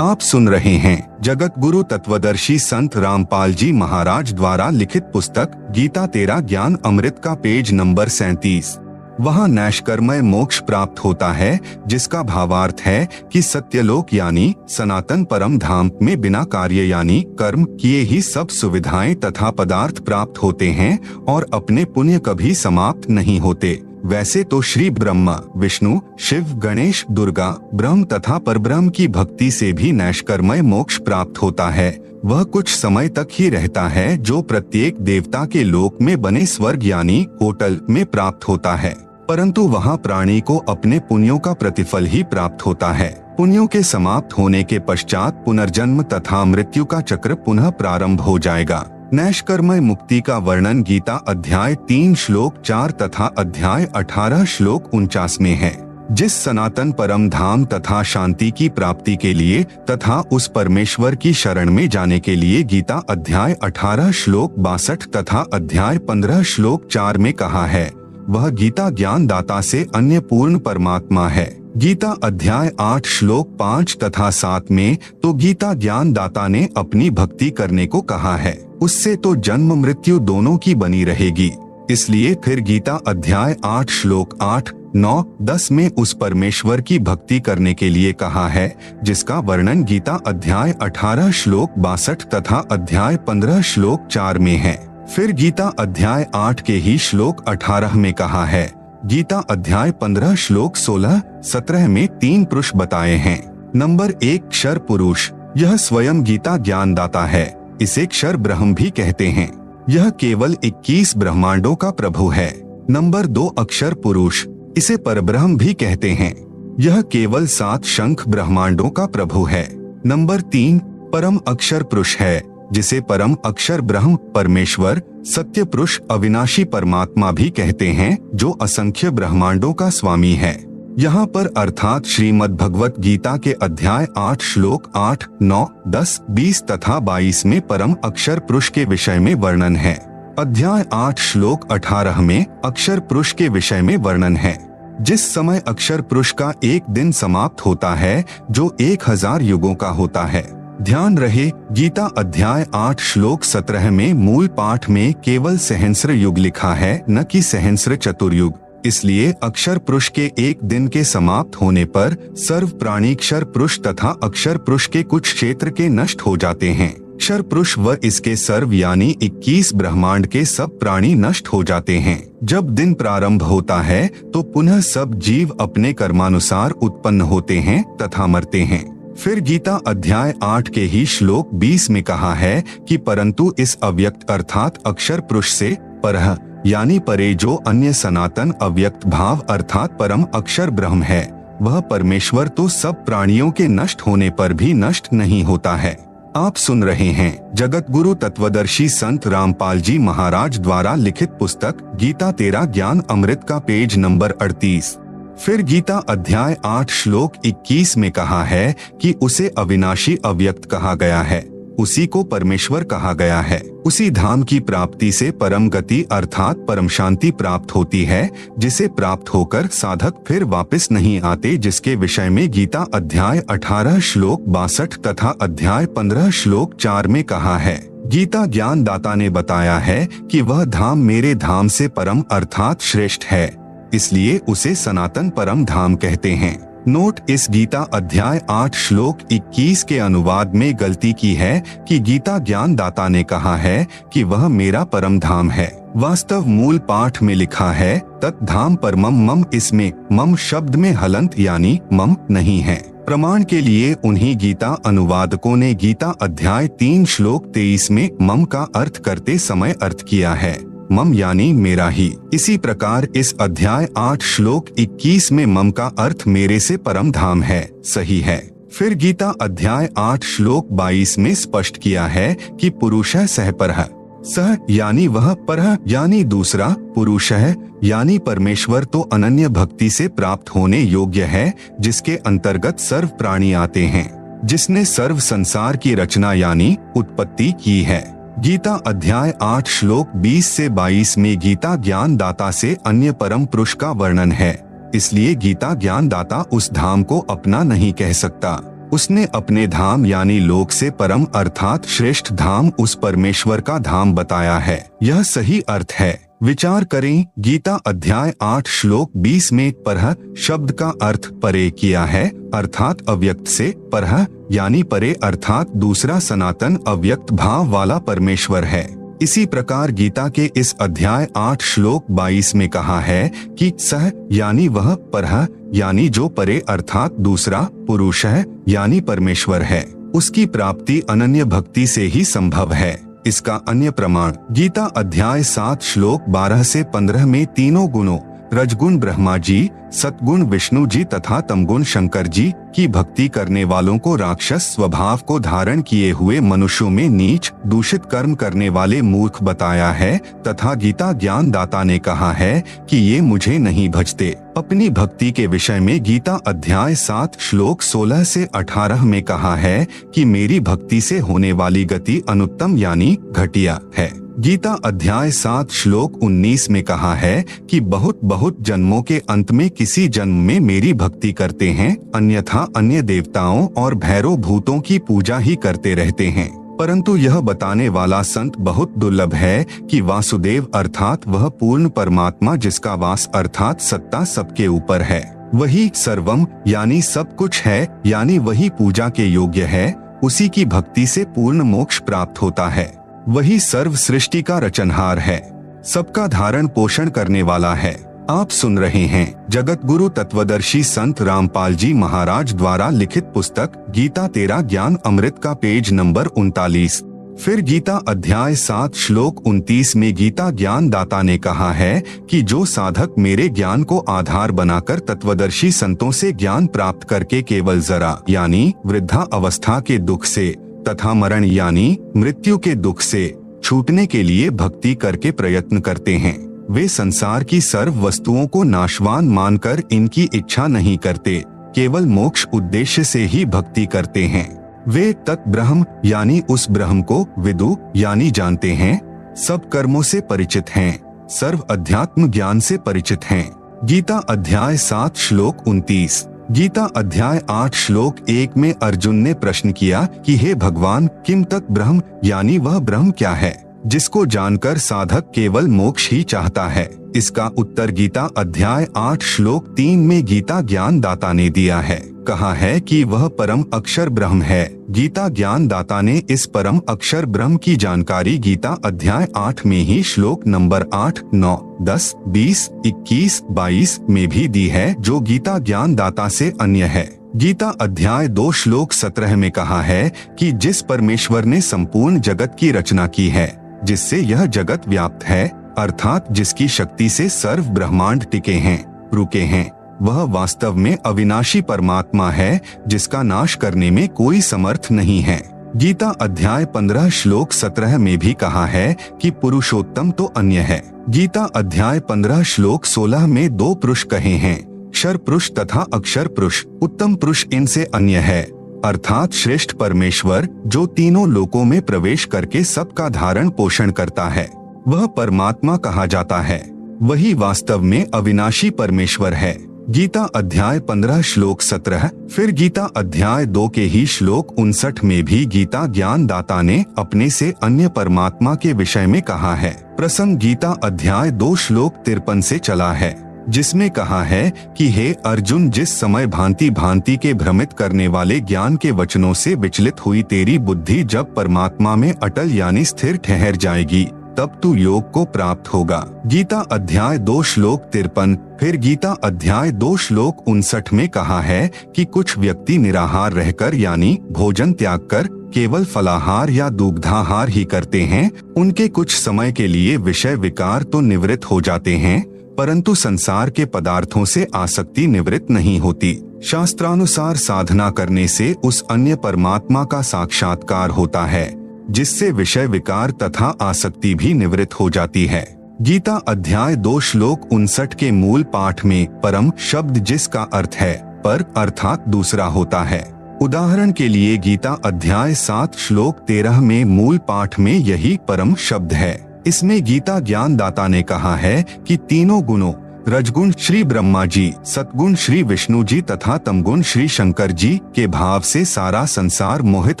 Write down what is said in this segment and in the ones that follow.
आप सुन रहे हैं जगत गुरु तत्वदर्शी संत रामपाल जी महाराज द्वारा लिखित पुस्तक गीता तेरा ज्ञान अमृत का पेज नंबर 37। वहाँ नैष्कर्मय मोक्ष प्राप्त होता है, जिसका भावार्थ है कि सत्यलोक यानी सनातन परम धाम में बिना कार्य यानी कर्म किए ही सब सुविधाएं तथा पदार्थ प्राप्त होते हैं और अपने पुण्य कभी समाप्त नहीं होते। वैसे तो श्री ब्रह्मा, विष्णु, शिव, गणेश, दुर्गा, ब्रह्म तथा परब्रह्म की भक्ति से भी नैष्कर्मय मोक्ष प्राप्त होता है। वह कुछ समय तक ही रहता है, जो प्रत्येक देवता के लोक में बने स्वर्ग यानी होटल में प्राप्त होता है, परंतु वहाँ प्राणी को अपने पुण्यों का प्रतिफल ही प्राप्त होता है। पुण्यों के समाप्त होने के पश्चात पुनर्जन्म तथा मृत्यु का चक्र पुनः प्रारंभ हो जाएगा। नैष्कर्मय मुक्ति का वर्णन गीता अध्याय 3 श्लोक 4 तथा अध्याय 18 श्लोक 49 में है। जिस सनातन परम धाम तथा शांति की प्राप्ति के लिए तथा उस परमेश्वर की शरण में जाने के लिए गीता अध्याय 18 श्लोक 62 तथा अध्याय 15 श्लोक 4 में कहा है, वह गीता ज्ञान दाता से अन्य पूर्ण परमात्मा है। गीता अध्याय 8 श्लोक 5 तथा 7 में तो गीता ज्ञान दाता ने अपनी भक्ति करने को कहा है, उससे तो जन्म मृत्यु दोनों की बनी रहेगी। इसलिए फिर गीता अध्याय 8 श्लोक 8, 9, 10 में उस परमेश्वर की भक्ति करने के लिए कहा है, जिसका वर्णन गीता अध्याय 18 श्लोक 62 तथा अध्याय 15 श्लोक 4 में है। फिर गीता अध्याय 8 के ही श्लोक 18 में कहा है। गीता अध्याय 15 श्लोक 16, 17 में 3 पुरुष बताए हैं। नंबर 1 क्षर पुरुष, यह स्वयं गीता ज्ञान दाता है। इसे क्षर ब्रह्म भी कहते हैं। यह केवल 21 ब्रह्मांडों का प्रभु है। नंबर 2 अक्षर पुरुष, इसे परब्रह्म भी कहते हैं। यह केवल 7 शंख ब्रह्मांडों का प्रभु है। नंबर 3 परम अक्षर पुरुष है, जिसे परम अक्षर ब्रह्म परमेश्वर सत्य पुरुष अविनाशी परमात्मा भी कहते हैं, जो असंख्य ब्रह्मांडों का स्वामी है। यहाँ पर अर्थात श्रीमद् भगवत गीता के अध्याय 8 श्लोक 8, 9, 10, 20 तथा 22 में परम अक्षर पुरुष के विषय में वर्णन है। अध्याय 8 श्लोक 18 में अक्षर पुरुष के विषय में वर्णन है। जिस समय अक्षर पुरुष का एक दिन समाप्त होता है, जो 1000 युगों का होता है। ध्यान रहे, गीता अध्याय 8 श्लोक 17 में मूल पाठ में केवल सहस्र युग लिखा है, न कि सहस्र चतुर्युग। इसलिए अक्षर पुरुष के एक दिन के समाप्त होने पर सर्व प्राणी क्षर पुरुष तथा अक्षर पुरुष के कुछ क्षेत्र के नष्ट हो जाते हैं। क्षर पुरुष व इसके सर्व यानी 21 ब्रह्मांड के सब प्राणी नष्ट हो जाते हैं। जब दिन प्रारंभ होता है तो पुनः सब जीव अपने कर्मानुसार उत्पन्न होते हैं तथा मरते हैं। फिर गीता अध्याय 8 के ही श्लोक 20 में कहा है कि परंतु इस अव्यक्त अर्थात अक्षर पुरुष से परह यानी परे जो अन्य सनातन अव्यक्त भाव अर्थात परम अक्षर ब्रह्म है, वह परमेश्वर तो सब प्राणियों के नष्ट होने पर भी नष्ट नहीं होता है। आप सुन रहे हैं जगत गुरु तत्वदर्शी संत रामपाल जी महाराज द्वारा लिखित पुस्तक गीता तेरा ज्ञान अमृत का पेज नंबर 38। फिर गीता अध्याय 8 श्लोक 21 में कहा है कि उसे अविनाशी अव्यक्त कहा गया है, उसी को परमेश्वर कहा गया है। उसी धाम की प्राप्ति से परम गति अर्थात परम शांति प्राप्त होती है, जिसे प्राप्त होकर साधक फिर वापस नहीं आते, जिसके विषय में गीता अध्याय 18 श्लोक 62 तथा अध्याय 15 श्लोक 4 में कहा है। गीता ज्ञान दाता ने बताया है कि वह धाम मेरे धाम से परम अर्थात श्रेष्ठ है, इसलिए उसे सनातन परम धाम कहते हैं। नोट, इस गीता अध्याय 8 श्लोक 21 के अनुवाद में गलती की है कि गीता ज्ञान दाता ने कहा है कि वह मेरा परम धाम है। वास्तव मूल पाठ में लिखा है तत् धाम परमम मम, इसमें मम शब्द में हलंत यानी मम नहीं है। प्रमाण के लिए उन्हीं गीता अनुवादकों ने गीता अध्याय 3 श्लोक 23 में मम का अर्थ करते समय अर्थ किया है मम यानी मेरा ही। इसी प्रकार इस अध्याय 8 श्लोक 21 में मम का अर्थ मेरे से परम धाम है, सही है। फिर गीता अध्याय 8 श्लोक 22 में स्पष्ट किया है कि पुरुषः सह परः, सह यानी वह, परः यानी दूसरा, पुरुषः यानी परमेश्वर तो अनन्य भक्ति से प्राप्त होने योग्य है, जिसके अंतर्गत सर्व प्राणी आते हैं, जिसने सर्व संसार की रचना यानी उत्पत्ति की है। गीता अध्याय 8 श्लोक 20 से 22 में गीता ज्ञान दाता से अन्य परम पुरुष का वर्णन है। इसलिए गीता ज्ञान दाता उस धाम को अपना नहीं कह सकता। उसने अपने धाम यानी लोक से परम अर्थात श्रेष्ठ धाम उस परमेश्वर का धाम बताया है। यह सही अर्थ है। विचार करें, गीता अध्याय 8 श्लोक 20 में परह शब्द का अर्थ परे किया है, अर्थात अव्यक्त से परह यानी परे अर्थात दूसरा सनातन अव्यक्त भाव वाला परमेश्वर है। इसी प्रकार गीता के इस अध्याय 8 श्लोक 22 में कहा है कि सह यानी वह, परह यानी जो परे अर्थात दूसरा, पुरुष है यानी परमेश्वर है। उसकी प्राप्ति अनन्य भक्ति से ही संभव है। इसका अन्य प्रमाण गीता अध्याय 7 श्लोक 12 से 15 में तीनों गुणों रजगुण ब्रह्मा जी, सतगुण विष्णु जी तथा तमगुण शंकर जी की भक्ति करने वालों को राक्षस स्वभाव को धारण किए हुए मनुष्यों में नीच दूषित कर्म करने वाले मूर्ख बताया है तथा गीता ज्ञान दाता ने कहा है कि ये मुझे नहीं भजते। अपनी भक्ति के विषय में गीता अध्याय 7 श्लोक 16 से 18 में कहा है कि मेरी भक्ति से होने वाली गति अनुत्तम यानी घटिया है। गीता अध्याय 7 श्लोक 19 में कहा है कि बहुत बहुत जन्मों के अंत में किसी जन्म में मेरी भक्ति करते हैं, अन्यथा अन्य देवताओं और भैरव भूतों की पूजा ही करते रहते हैं। परंतु यह बताने वाला संत बहुत दुर्लभ है कि वासुदेव अर्थात वह पूर्ण परमात्मा जिसका वास अर्थात सत्ता सबके ऊपर है, वही सर्वम यानी सब कुछ है, यानी वही पूजा के योग्य है। उसी की भक्ति से पूर्ण मोक्ष प्राप्त होता है। वही सर्व सृष्टि का रचनहार है, सबका धारण पोषण करने वाला है। आप सुन रहे हैं जगत गुरु तत्वदर्शी संत रामपाल जी महाराज द्वारा लिखित पुस्तक गीता तेरा ज्ञान अमृत का पेज नंबर 39। फिर गीता अध्याय 7 श्लोक 29 में गीता ज्ञान दाता ने कहा है कि जो साधक मेरे ज्ञान को आधार बनाकर तत्वदर्शी संतों से ज्ञान प्राप्त करके केवल जरा यानी वृद्धा अवस्था के दुख से तथा मरण यानी मृत्यु के दुख से छूटने के लिए भक्ति करके प्रयत्न करते हैं, वे संसार की सर्व वस्तुओं को नाशवान मानकर इनकी इच्छा नहीं करते, केवल मोक्ष उद्देश्य से ही भक्ति करते हैं। वे तत् ब्रह्म यानी उस ब्रह्म को विदु यानी जानते हैं, सब कर्मों से परिचित हैं, सर्व अध्यात्म ज्ञान से परिचित हैं। गीता अध्याय 7 श्लोक 29। गीता अध्याय 8 श्लोक 1 में अर्जुन ने प्रश्न किया कि हे भगवान, किम तत् ब्रह्म यानी वह ब्रह्म क्या है जिसको जानकर साधक केवल मोक्ष ही चाहता है। इसका उत्तर गीता अध्याय 8 श्लोक 3 में गीता ज्ञान दाता ने दिया है। कहा है कि वह परम अक्षर ब्रह्म है। गीता ज्ञान दाता ने इस परम अक्षर ब्रह्म की जानकारी गीता अध्याय 8 में ही श्लोक नंबर 8, 9, 10, 20, 21, 22 में भी दी है, जो गीता ज्ञान दाता से अन्य है। गीता अध्याय 2 श्लोक 17 में कहा है कि जिस परमेश्वर ने संपूर्ण जगत की रचना की है, जिससे यह जगत व्याप्त है, अर्थात जिसकी शक्ति से सर्व ब्रह्मांड टिके हैं, रुके हैं, वह वास्तव में अविनाशी परमात्मा है, जिसका नाश करने में कोई समर्थ नहीं है। गीता अध्याय 15 श्लोक 17 में भी कहा है कि पुरुषोत्तम तो अन्य है। गीता अध्याय 15 श्लोक 16 में 2 पुरुष कहे हैं, क्षर पुरुष तथा अक्षर पुरुष। उत्तम पुरुष इनसे अन्य है, अर्थात श्रेष्ठ परमेश्वर जो तीनों लोकों में प्रवेश करके सबका धारण पोषण करता है, वह परमात्मा कहा जाता है। वही वास्तव में अविनाशी परमेश्वर है। गीता अध्याय 15 श्लोक 17। फिर गीता अध्याय 2 के ही श्लोक 59 में भी गीता ज्ञान दाता ने अपने से अन्य परमात्मा के विषय में कहा है। प्रसंग गीता अध्याय 2 श्लोक 53 से चला है, जिसमें कहा है कि हे अर्जुन, जिस समय भांति भांति के भ्रमित करने वाले ज्ञान के वचनों से विचलित हुई तेरी बुद्धि जब परमात्मा में अटल यानी स्थिर ठहर जाएगी, तब तू योग को प्राप्त होगा। गीता अध्याय 2 श्लोक 53। फिर गीता अध्याय 2 श्लोक 59 में कहा है कि कुछ व्यक्ति निराहार रहकर यानी भोजन त्याग कर केवल फलाहार या दुग्धाहार ही करते हैं। उनके कुछ समय के लिए विषय विकार तो निवृत्त हो जाते हैं, परंतु संसार के पदार्थों से आसक्ति निवृत्त नहीं होती। शास्त्रानुसार साधना करने से उस अन्य परमात्मा का साक्षात्कार होता है, जिससे विषय विकार तथा आसक्ति भी निवृत्त हो जाती है। गीता अध्याय 2 श्लोक 59 के मूल पाठ में परम शब्द जिसका अर्थ है पर अर्थात दूसरा होता है। उदाहरण के लिए गीता अध्याय 7 श्लोक 13 में मूल पाठ में यही परम शब्द है। इसमें गीता ज्ञान दाता ने कहा है कि तीनों गुणों रजगुण श्री ब्रह्मा जी, सतगुण श्री विष्णु जी तथा तमगुण श्री शंकर जी के भाव से सारा संसार मोहित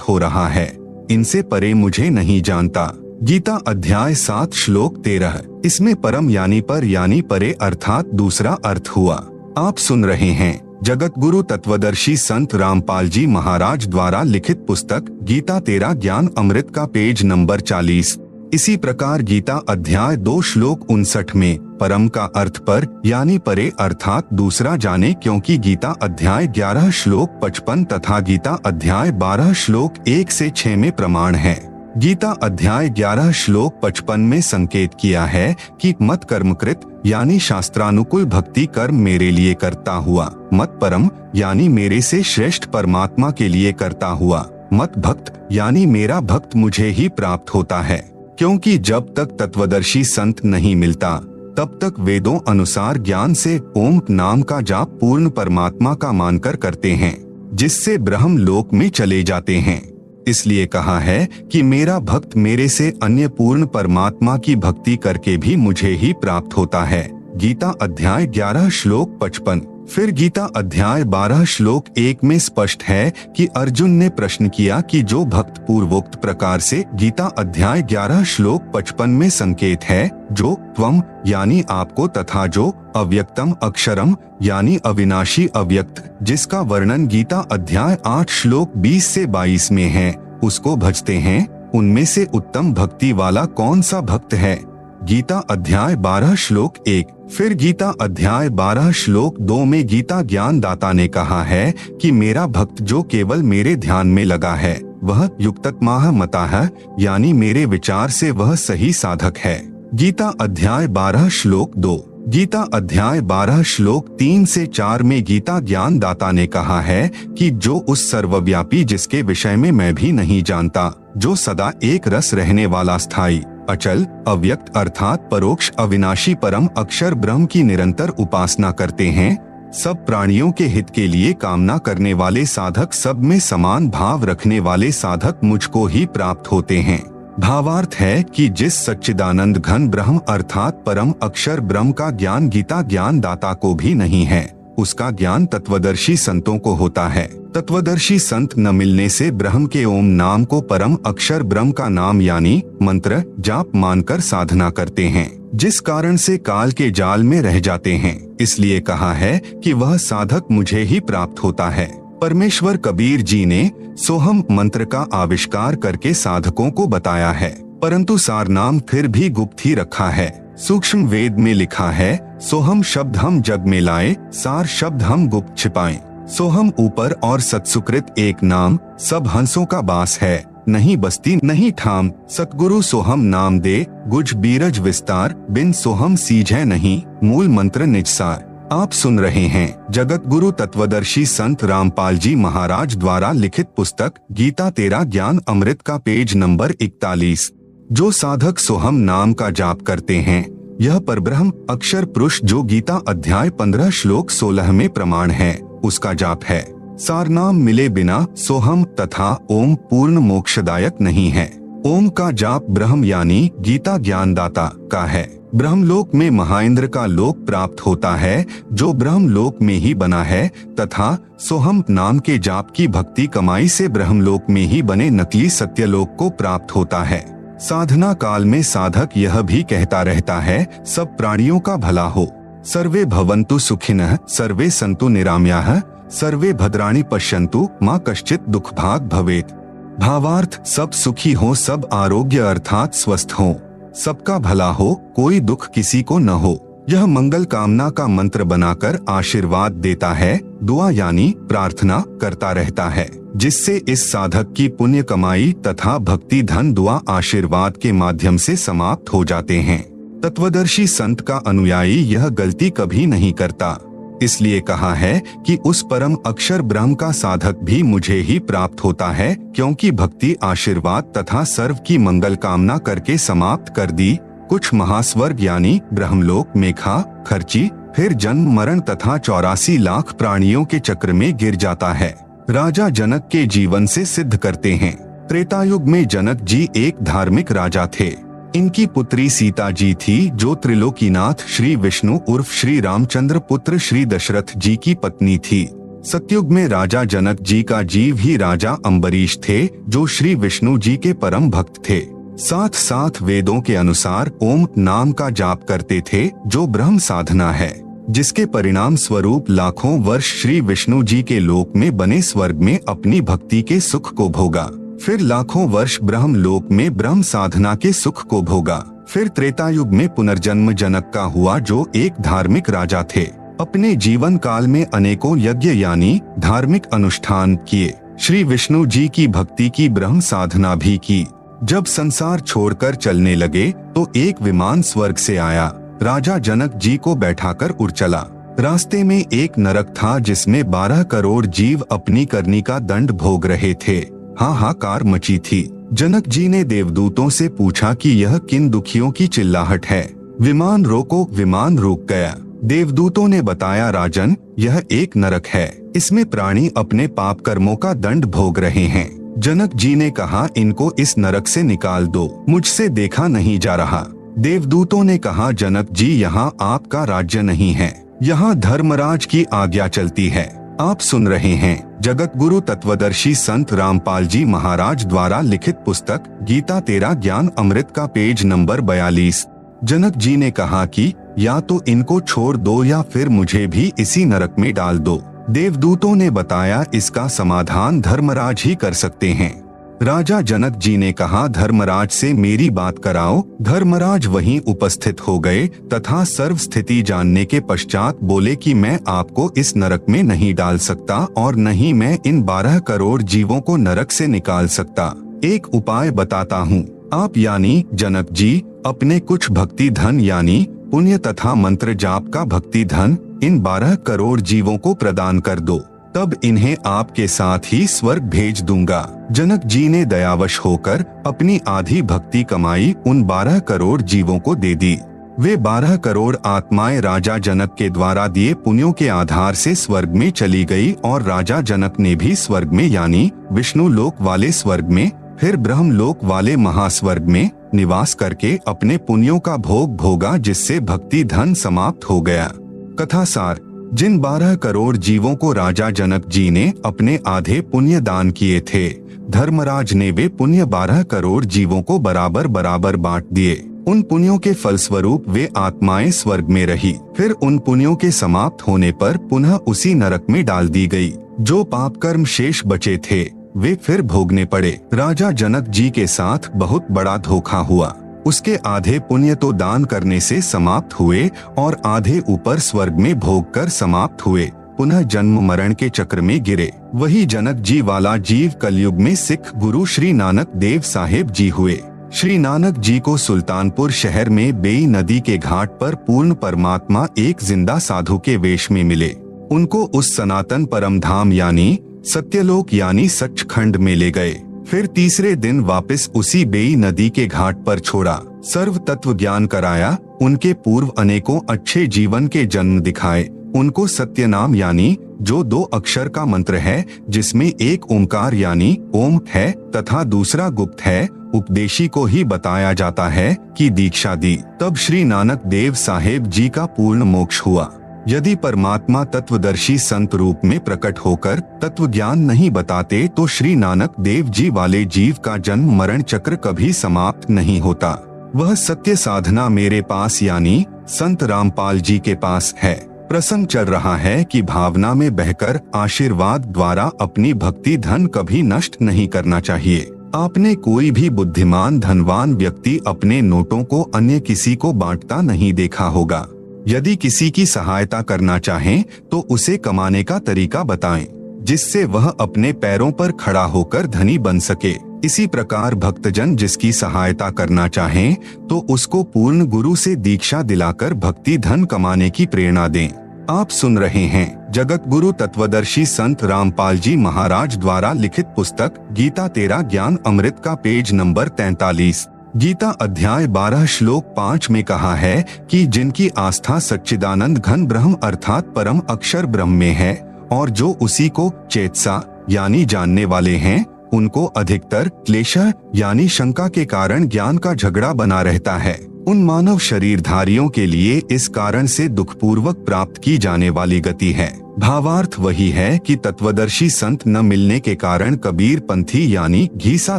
हो रहा है। इनसे परे मुझे नहीं जानता। गीता अध्याय 7 श्लोक 13। इसमें परम यानी पर यानी परे अर्थात दूसरा अर्थ हुआ। आप सुन रहे हैं जगत गुरु तत्वदर्शी संत रामपाल जी महाराज द्वारा लिखित पुस्तक गीता तेरा ज्ञान अमृत का पेज नंबर 40। इसी प्रकार गीता अध्याय 2 श्लोक 59 में परम का अर्थ पर यानी परे अर्थात दूसरा जाने, क्योंकि गीता अध्याय 11 श्लोक 55 तथा गीता अध्याय 12 श्लोक 1 से 6 में प्रमाण है। गीता अध्याय 11 श्लोक 55 में संकेत किया है कि मत कर्मकृत यानी शास्त्रानुकूल भक्ति कर्म मेरे लिए करता हुआ, मत परम यानी मेरे से श्रेष्ठ परमात्मा के लिए करता हुआ, मत भक्त यानी मेरा भक्त मुझे ही प्राप्त होता है। क्योंकि जब तक तत्वदर्शी संत नहीं मिलता तब तक वेदों अनुसार ज्ञान से ओम नाम का जाप पूर्ण परमात्मा का मानकर करते हैं, जिससे ब्रह्म लोक में चले जाते हैं। इसलिए कहा है कि मेरा भक्त मेरे से अन्य पूर्ण परमात्मा की भक्ति करके भी मुझे ही प्राप्त होता है। गीता अध्याय 11 श्लोक 55। फिर गीता अध्याय 12 श्लोक 1 में स्पष्ट है कि अर्जुन ने प्रश्न किया कि जो भक्त पूर्वोक्त प्रकार से गीता अध्याय 11 श्लोक 55 में संकेत है, जो त्वम यानी आपको तथा जो अव्यक्तम अक्षरम यानी अविनाशी अव्यक्त जिसका वर्णन गीता अध्याय 8 श्लोक 20 से 22 में है, उसको भजते हैं, उनमें से उत्तम भक्ति वाला कौन सा भक्त है। गीता अध्याय 12 श्लोक 1। फिर गीता अध्याय 12 श्लोक 2 में गीता ज्ञान दाता ने कहा है कि मेरा भक्त जो केवल मेरे ध्यान में लगा है वह युक्ततमाह मता है, यानी मेरे विचार से वह सही साधक है। गीता अध्याय 12 श्लोक 2। गीता अध्याय 12 श्लोक 3 से 4 में गीता ज्ञान दाता ने कहा है कि जो उस सर्वव्यापी जिसके विषय में मैं भी नहीं जानता, जो सदा एक रस रहने वाला स्थायी अचल अव्यक्त अर्थात परोक्ष अविनाशी परम अक्षर ब्रह्म की निरंतर उपासना करते हैं, सब प्राणियों के हित के लिए कामना करने वाले साधक, सब में समान भाव रखने वाले साधक मुझको ही प्राप्त होते हैं। भावार्थ है कि जिस सच्चिदानंद घन ब्रह्म अर्थात परम अक्षर ब्रह्म का ज्ञान गीता ज्ञान दाता को भी नहीं है, उसका ज्ञान तत्वदर्शी संतों को होता है। तत्वदर्शी संत न मिलने से ब्रह्म के ओम नाम को परम अक्षर ब्रह्म का नाम यानी मंत्र जाप मानकर साधना करते हैं, जिस कारण से काल के जाल में रह जाते हैं। इसलिए कहा है कि वह साधक मुझे ही प्राप्त होता है। परमेश्वर कबीर जी ने सोहम मंत्र का आविष्कार करके साधकों को बताया है, परंतु सारनाम फिर भी गुप्त ही रखा है। सूक्ष्म वेद में लिखा है, सोहम शब्द हम जग में लाए, सार शब्द हम गुप्त छिपाएं। सोहम ऊपर और सत्सुकृत एक नाम, सब हंसों का बास है, नहीं बस्ती नहीं ठाम। सतगुरु सोहम नाम दे, गुज बीरज विस्तार, बिन सोहम सीझे नहीं, मूल मंत्र निजसार। आप सुन रहे हैं जगत गुरु तत्वदर्शी संत रामपाल जी महाराज द्वारा लिखित पुस्तक गीता तेरा ज्ञान अमृत का पेज नंबर 41। जो साधक सोहम नाम का जाप करते हैं, यह परब्रह्म अक्षर पुरुष जो गीता अध्याय 15 श्लोक 16 में प्रमाण है, उसका जाप है। सारनाम मिले बिना सोहम तथा ओम पूर्ण मोक्षदायक नहीं है। ओम का जाप ब्रह्म यानी गीता ज्ञानदाता का है। ब्रह्मलोक में महाइंद्र का लोक प्राप्त होता है, जो ब्रह्मलोक में ही बना है, तथा सोहम नाम के जाप की भक्ति कमाई से ब्रह्मलोक में ही बने नकली सत्यलोक को प्राप्त होता है। साधना काल में साधक यह भी कहता रहता है, सब प्राणियों का भला हो, सर्वे भवन्तु सुखिनः, सर्वे सन्तु निरामयाः, सर्वे भद्राणि पश्यन्तु, मा कश्चित् दुख भाग भवेत्। भावार्थ सब सुखी हो, सब आरोग्य अर्थात स्वस्थ हो, सबका भला हो, कोई दुख किसी को न हो। यह मंगल कामना का मंत्र बनाकर आशीर्वाद देता है, दुआ यानी प्रार्थना करता रहता है, जिससे इस साधक की पुण्य कमाई तथा भक्ति धन दुआ आशीर्वाद के माध्यम से समाप्त हो जाते हैं। तत्वदर्शी संत का अनुयायी यह गलती कभी नहीं करता। इसलिए कहा है कि उस परम अक्षर ब्रह्म का साधक भी मुझे ही प्राप्त होता है, क्योंकि भक्ति आशीर्वाद तथा सर्व की मंगल कामना करके समाप्त कर दी। कुछ महास्वर्ग यानी ब्रह्मलोक में खा खर्ची, फिर जन्म मरण तथा 84 लाख प्राणियों के चक्र में गिर जाता है। राजा जनक के जीवन से सिद्ध करते हैं। त्रेतायुग में जनक जी एक धार्मिक राजा थे। इनकी पुत्री सीता जी थी, जो त्रिलोकीनाथ श्री विष्णु उर्फ श्री रामचंद्र पुत्र श्री दशरथ जी की पत्नी थी। सतयुग में राजा जनक जी का जीव ही राजा अम्बरीश थे, जो श्री विष्णु जी के परम भक्त थे। साथ साथ वेदों के अनुसार ओम नाम का जाप करते थे, जो ब्रह्म साधना है, जिसके परिणाम स्वरूप लाखों वर्ष श्री विष्णु जी के लोक में बने स्वर्ग में अपनी भक्ति के सुख को भोगा। फिर लाखों वर्ष ब्रह्म लोक में ब्रह्म साधना के सुख को भोगा। फिर त्रेता युग में पुनर्जन्म जनक का हुआ, जो एक धार्मिक राजा थे। अपने जीवन काल में अनेकों यज्ञ यानी धार्मिक अनुष्ठान किए, श्री विष्णु जी की भक्ति की, ब्रह्म साधना भी की। जब संसार छोड़कर चलने लगे तो एक विमान स्वर्ग से आया, राजा जनक जी को बैठाकर उड़ चला। रास्ते में एक नरक था, जिसमें 12 करोड़ जीव अपनी करनी का दंड भोग रहे थे। हाहाकार मची थी। जनक जी ने देवदूतों से पूछा कि यह किन दुखियों की चिल्लाहट है। विमान रोको। विमान रुक गया। देवदूतों ने बताया, राजन, यह एक नरक है, इसमें प्राणी अपने पाप कर्मों का दंड भोग रहे हैं। जनक जी ने कहा, इनको इस नरक से निकाल दो, मुझसे देखा नहीं जा रहा। देवदूतों ने कहा, जनक जी, यहाँ आपका राज्य नहीं है, यहाँ धर्मराज की आज्ञा चलती है। आप सुन रहे हैं जगत गुरु तत्वदर्शी संत रामपाल जी महाराज द्वारा लिखित पुस्तक गीता तेरा ज्ञान अमृत का पेज नंबर 42। जनक जी ने कहा कि या तो इनको छोड़ दो या फिर मुझे भी इसी नरक में डाल दो। देवदूतों ने बताया, इसका समाधान धर्मराज ही कर सकते हैं। राजा जनक जी ने कहा, धर्मराज से मेरी बात कराओ। धर्मराज वहीं उपस्थित हो गए तथा सर्व स्थिति जानने के पश्चात बोले कि मैं आपको इस नरक में नहीं डाल सकता और न ही मैं इन 12 करोड़ जीवों को नरक से निकाल सकता। एक उपाय बताता हूँ। आप यानी जनक जी अपने कुछ भक्ति धन यानी पुण्य तथा मंत्र जाप का भक्ति धन इन 12 करोड़ जीवों को प्रदान कर दो, तब इन्हें आपके साथ ही स्वर्ग भेज दूंगा। जनक जी ने दयावश होकर अपनी आधी भक्ति कमाई उन 12 करोड़ जीवों को दे दी। वे 12 करोड़ आत्माएं राजा जनक के द्वारा दिए पुण्यों के आधार से स्वर्ग में चली गई और राजा जनक ने भी स्वर्ग में यानी विष्णु लोक वाले स्वर्ग में, फिर ब्रह्म लोक वाले महास्वर्ग में निवास करके अपने पुण्यों का भोग भोगा, जिससे भक्ति धन समाप्त हो गया। कथा सार, जिन 12 करोड़ जीवों को राजा जनक जी ने अपने आधे पुण्य दान किए थे, धर्मराज ने वे पुण्य 12 करोड़ जीवों को बराबर बराबर बांट दिए। उन पुण्यों के फलस्वरूप वे आत्माएं स्वर्ग में रही। फिर उन पुण्यों के समाप्त होने पर पुनः उसी नरक में डाल दी गई। जो पाप कर्म शेष बचे थे वे फिर भोगने पड़े। राजा जनक जी के साथ बहुत बड़ा धोखा हुआ। उसके आधे पुण्य तो दान करने से समाप्त हुए और आधे ऊपर स्वर्ग में भोग कर समाप्त हुए, पुनः जन्म मरण के चक्र में गिरे। वही जनक जी वाला जीव कलयुग में सिख गुरु श्री नानक देव साहेब जी हुए। श्री नानक जी को सुल्तानपुर शहर में बेई नदी के घाट पर पूर्ण परमात्मा एक जिंदा साधु के वेश में मिले। उनको उस सनातन परम धाम यानी सत्यलोक यानी सचखंड में ले गए। फिर तीसरे दिन वापस उसी बेई नदी के घाट पर छोड़ा, सर्व तत्व ज्ञान कराया, उनके पूर्व अनेकों अच्छे जीवन के जन्म दिखाए, उनको सत्य नाम यानी जो 2 अक्षर का मंत्र है, जिसमें एक ओमकार यानी ओम है तथा दूसरा गुप्त है, उपदेशी को ही बताया जाता है कि दीक्षा दी। तब श्री नानक देव साहेब जी का पूर्ण मोक्ष हुआ। यदि परमात्मा तत्वदर्शी संत रूप में प्रकट होकर तत्व ज्ञान नहीं बताते तो श्री नानक देव जी वाले जीव का जन्म मरण चक्र कभी समाप्त नहीं होता। वह सत्य साधना मेरे पास यानी संत रामपाल जी के पास है। प्रसंग चल रहा है कि भावना में बहकर आशीर्वाद द्वारा अपनी भक्ति धन कभी नष्ट नहीं करना चाहिए। आपने कोई भी बुद्धिमान धनवान व्यक्ति अपने नोटों को अन्य किसी को बांटता नहीं देखा होगा। यदि किसी की सहायता करना चाहें तो उसे कमाने का तरीका बताएं, जिससे वह अपने पैरों पर खड़ा होकर धनी बन सके। इसी प्रकार भक्तजन जिसकी सहायता करना चाहें तो उसको पूर्ण गुरु से दीक्षा दिलाकर भक्ति धन कमाने की प्रेरणा दें। आप सुन रहे हैं जगत गुरु तत्वदर्शी संत रामपाल जी महाराज द्वारा लिखित पुस्तक गीता तेरा ज्ञान अमृत का पेज नंबर 43। गीता अध्याय 12 श्लोक 5 में कहा है कि जिनकी आस्था सच्चिदानंद घन ब्रह्म अर्थात परम अक्षर ब्रह्म में है और जो उसी को चेतसा यानी जानने वाले हैं, उनको अधिकतर क्लेश यानी शंका के कारण ज्ञान का झगड़ा बना रहता है। उन मानव शरीरधारियों के लिए इस कारण से दुखपूर्वक प्राप्त की जाने वाली गति है। भावार्थ वही है कि तत्वदर्शी संत न मिलने के कारण कबीर पंथी यानी घीसा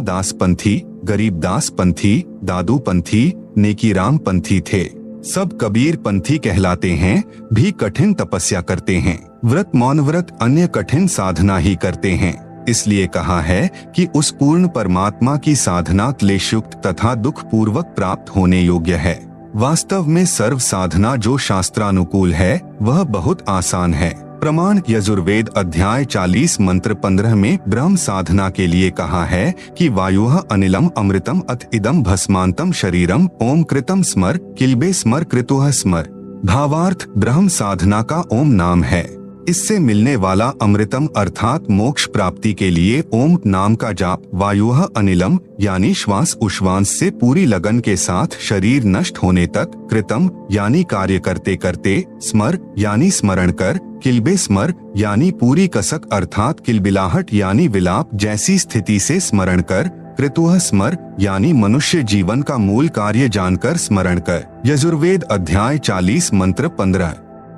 दास पंथी, गरीबदास पंथी, दादू पंथी, नेकीराम पंथी थे। सब कबीर पंथी कहलाते हैं, भी कठिन तपस्या करते हैं, व्रत मौन व्रत अन्य कठिन साधना ही करते हैं। इसलिए कहा है कि उस पूर्ण परमात्मा की साधना क्लेशयुक्त तथा दुख पूर्वक प्राप्त होने योग्य है। वास्तव में सर्व साधना जो शास्त्रानुकूल है वह बहुत आसान है। प्रमाण यजुर्वेद अध्याय 40 मंत्र 15 में ब्रह्म साधना के लिए कहा है कि वायुः अनिलम अमृतम अथ इदम भस्मांतम शरीरम ओम कृतम स्मर किल्बे स्मर कृतुः स्मर। भावार्थ ब्रह्म साधना का ओम नाम है। इससे मिलने वाला अमृतम अर्थात मोक्ष प्राप्ति के लिए ओम नाम का जाप, वायुः अनिलम यानी श्वास उश्वास से पूरी लगन के साथ शरीर नष्ट होने तक, कृतम यानी कार्य करते करते, स्मर यानी स्मरण कर, किल्बे स्मर यानी पूरी कसक अर्थात किलबिलाहट यानी विलाप जैसी स्थिति से स्मरण कर, कृतुः स्मर यानी मनुष्य जीवन का मूल कार्य जानकर स्मरण कर। यजुर्वेद अध्याय 40 मंत्र 15।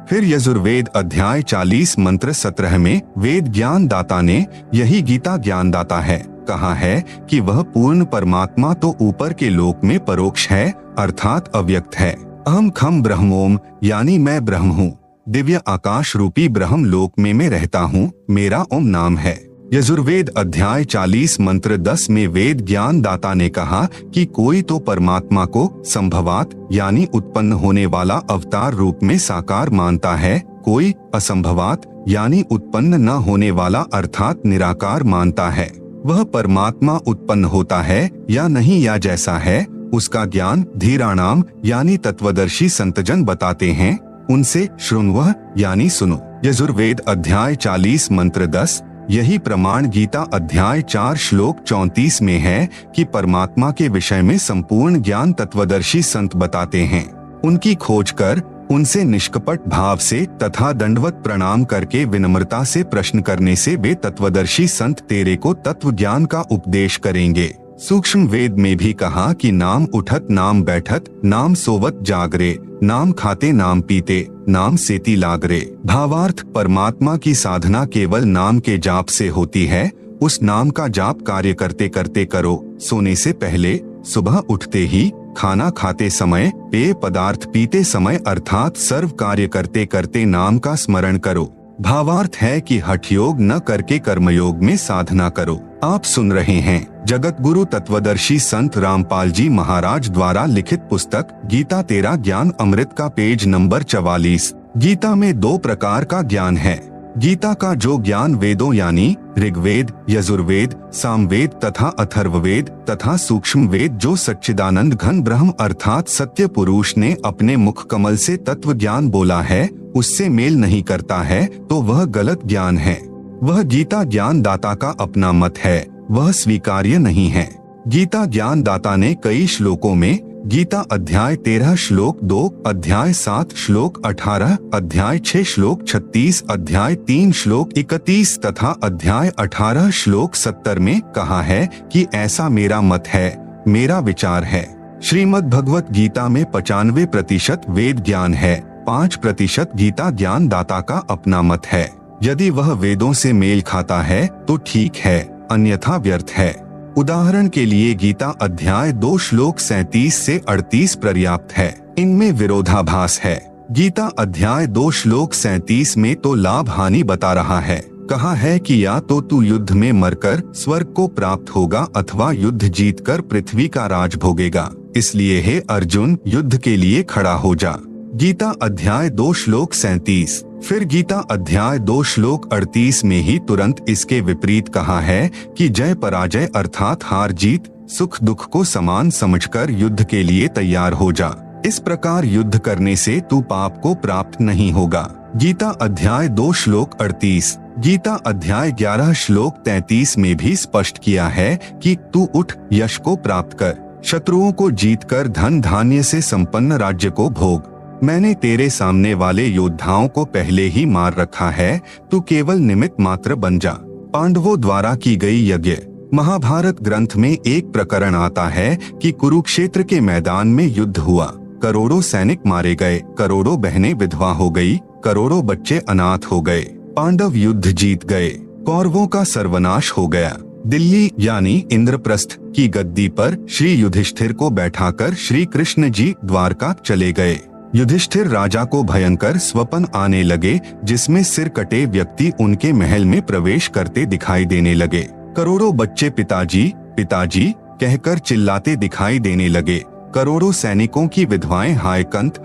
फिर यजुर्वेद अध्याय 40 मंत्र 17 में वेद ज्ञान दाता ने, यही गीता ज्ञान दाता है, कहा है कि वह पूर्ण परमात्मा तो ऊपर के लोक में परोक्ष है अर्थात अव्यक्त है। अहम खम ब्रह्मोम यानी मैं ब्रह्म हूँ, दिव्य आकाश रूपी ब्रह्म लोक में मैं रहता हूँ, मेरा ओम नाम है। यजुर्वेद अध्याय 40 मंत्र 10 में वेद ज्ञान दाता ने कहा कि कोई तो परमात्मा को संभवात यानी उत्पन्न होने वाला अवतार रूप में साकार मानता है, कोई असंभवात यानी उत्पन्न न होने वाला अर्थात निराकार मानता है। वह परमात्मा उत्पन्न होता है या नहीं या जैसा है उसका ज्ञान धीराणाम यानी तत्वदर्शी संतजन बताते हैं, उनसे शृण्वः यानी सुनो। यजुर्वेद अध्याय 40 मंत्र 10। यही प्रमाण गीता अध्याय 4 श्लोक 34 में है कि परमात्मा के विषय में संपूर्ण ज्ञान तत्वदर्शी संत बताते हैं। उनकी खोज कर उनसे निष्कपट भाव से तथा दंडवत प्रणाम करके विनम्रता से प्रश्न करने से वे तत्वदर्शी संत तेरे को तत्व ज्ञान का उपदेश करेंगे। सूक्ष्म वेद में भी कहा कि नाम उठत नाम बैठत, नाम सोवत जागरे, नाम खाते नाम पीते, नाम सेती लागरे। भावार्थ परमात्मा की साधना केवल नाम के जाप से होती है। उस नाम का जाप कार्य करते करते करो, सोने से पहले, सुबह उठते ही, खाना खाते समय, पेय पदार्थ पीते समय अर्थात सर्व कार्य करते करते नाम का स्मरण करो। भावार्थ है कि हठ योग न करके कर्मयोग में साधना करो। आप सुन रहे हैं जगत गुरु तत्वदर्शी संत रामपाल जी महाराज द्वारा लिखित पुस्तक गीता तेरा ज्ञान अमृत का पेज नंबर 44। गीता में 2 प्रकार का ज्ञान है। गीता का जो ज्ञान वेदों यानी ऋग्वेद, यजुर्वेद, सामवेद तथा अथर्ववेद तथा सूक्ष्म वेद जो सच्चिदानंद घन ब्रह्म अर्थात सत्य पुरुष ने अपने मुख कमल से तत्व ज्ञान बोला है, उससे मेल नहीं करता है तो वह गलत ज्ञान है। वह गीता ज्ञान दाता का अपना मत है, वह स्वीकार्य नहीं है। गीता ज्ञान दाता ने कई श्लोकों में गीता अध्याय 13 श्लोक 2, अध्याय 7 श्लोक 18, अध्याय 6 श्लोक 36, अध्याय 3 श्लोक 31 तथा अध्याय 18 श्लोक 70 में कहा है कि ऐसा मेरा मत है, मेरा विचार है। श्रीमद् भगवत गीता में 95% वेद ज्ञान है, 5% गीता ज्ञान दाता का अपना मत है। यदि वह वेदों से मेल खाता है तो ठीक है, अन्यथा व्यर्थ है। उदाहरण के लिए गीता अध्याय 2 श्लोक 37 से 38 पर्याप्त है, इनमें विरोधाभास है। गीता अध्याय 2 श्लोक 37 में तो लाभ हानि बता रहा है, कहा है कि या तो तू युद्ध में मरकर स्वर्ग को प्राप्त होगा अथवा युद्ध जीतकर पृथ्वी का राज भोगेगा, इसलिए हे अर्जुन युद्ध के लिए खड़ा हो जा। गीता अध्याय 2 श्लोक 37। फिर गीता अध्याय 2 श्लोक 38 में ही तुरंत इसके विपरीत कहा है कि जय पराजय अर्थात हार जीत सुख दुख को समान समझकर युद्ध के लिए तैयार हो जा। इस प्रकार युद्ध करने से तू पाप को प्राप्त नहीं होगा। गीता अध्याय 2 श्लोक 38। गीता अध्याय 11 श्लोक 33 में भी स्पष्ट किया है कि तू उठ यश को प्राप्त कर, शत्रुओं को जीतकर धन धान्य से संपन्न राज्य को भोग। मैंने तेरे सामने वाले योद्धाओं को पहले ही मार रखा है, तू केवल निमित्त मात्र बन जा। पांडवों द्वारा की गई यज्ञ महाभारत ग्रंथ में एक प्रकरण आता है कि कुरुक्षेत्र के मैदान में युद्ध हुआ, करोड़ों सैनिक मारे गए, करोड़ों बहनें विधवा हो गई, करोड़ों बच्चे अनाथ हो गए। पांडव युद्ध जीत गए, कौरवों का सर्वनाश हो गया। दिल्ली यानी इंद्रप्रस्थ की गद्दी पर श्री युधिष्ठिर को बैठाकर श्री कृष्ण जी द्वारका चले गए। युधिष्ठिर राजा को भयंकर स्वप्न आने लगे, जिसमें सिर कटे व्यक्ति उनके महल में प्रवेश करते दिखाई देने लगे। करोड़ों बच्चे पिताजी पिताजी कहकर चिल्लाते दिखाई देने लगे। करोड़ों सैनिकों की विधवाएं हाय कंत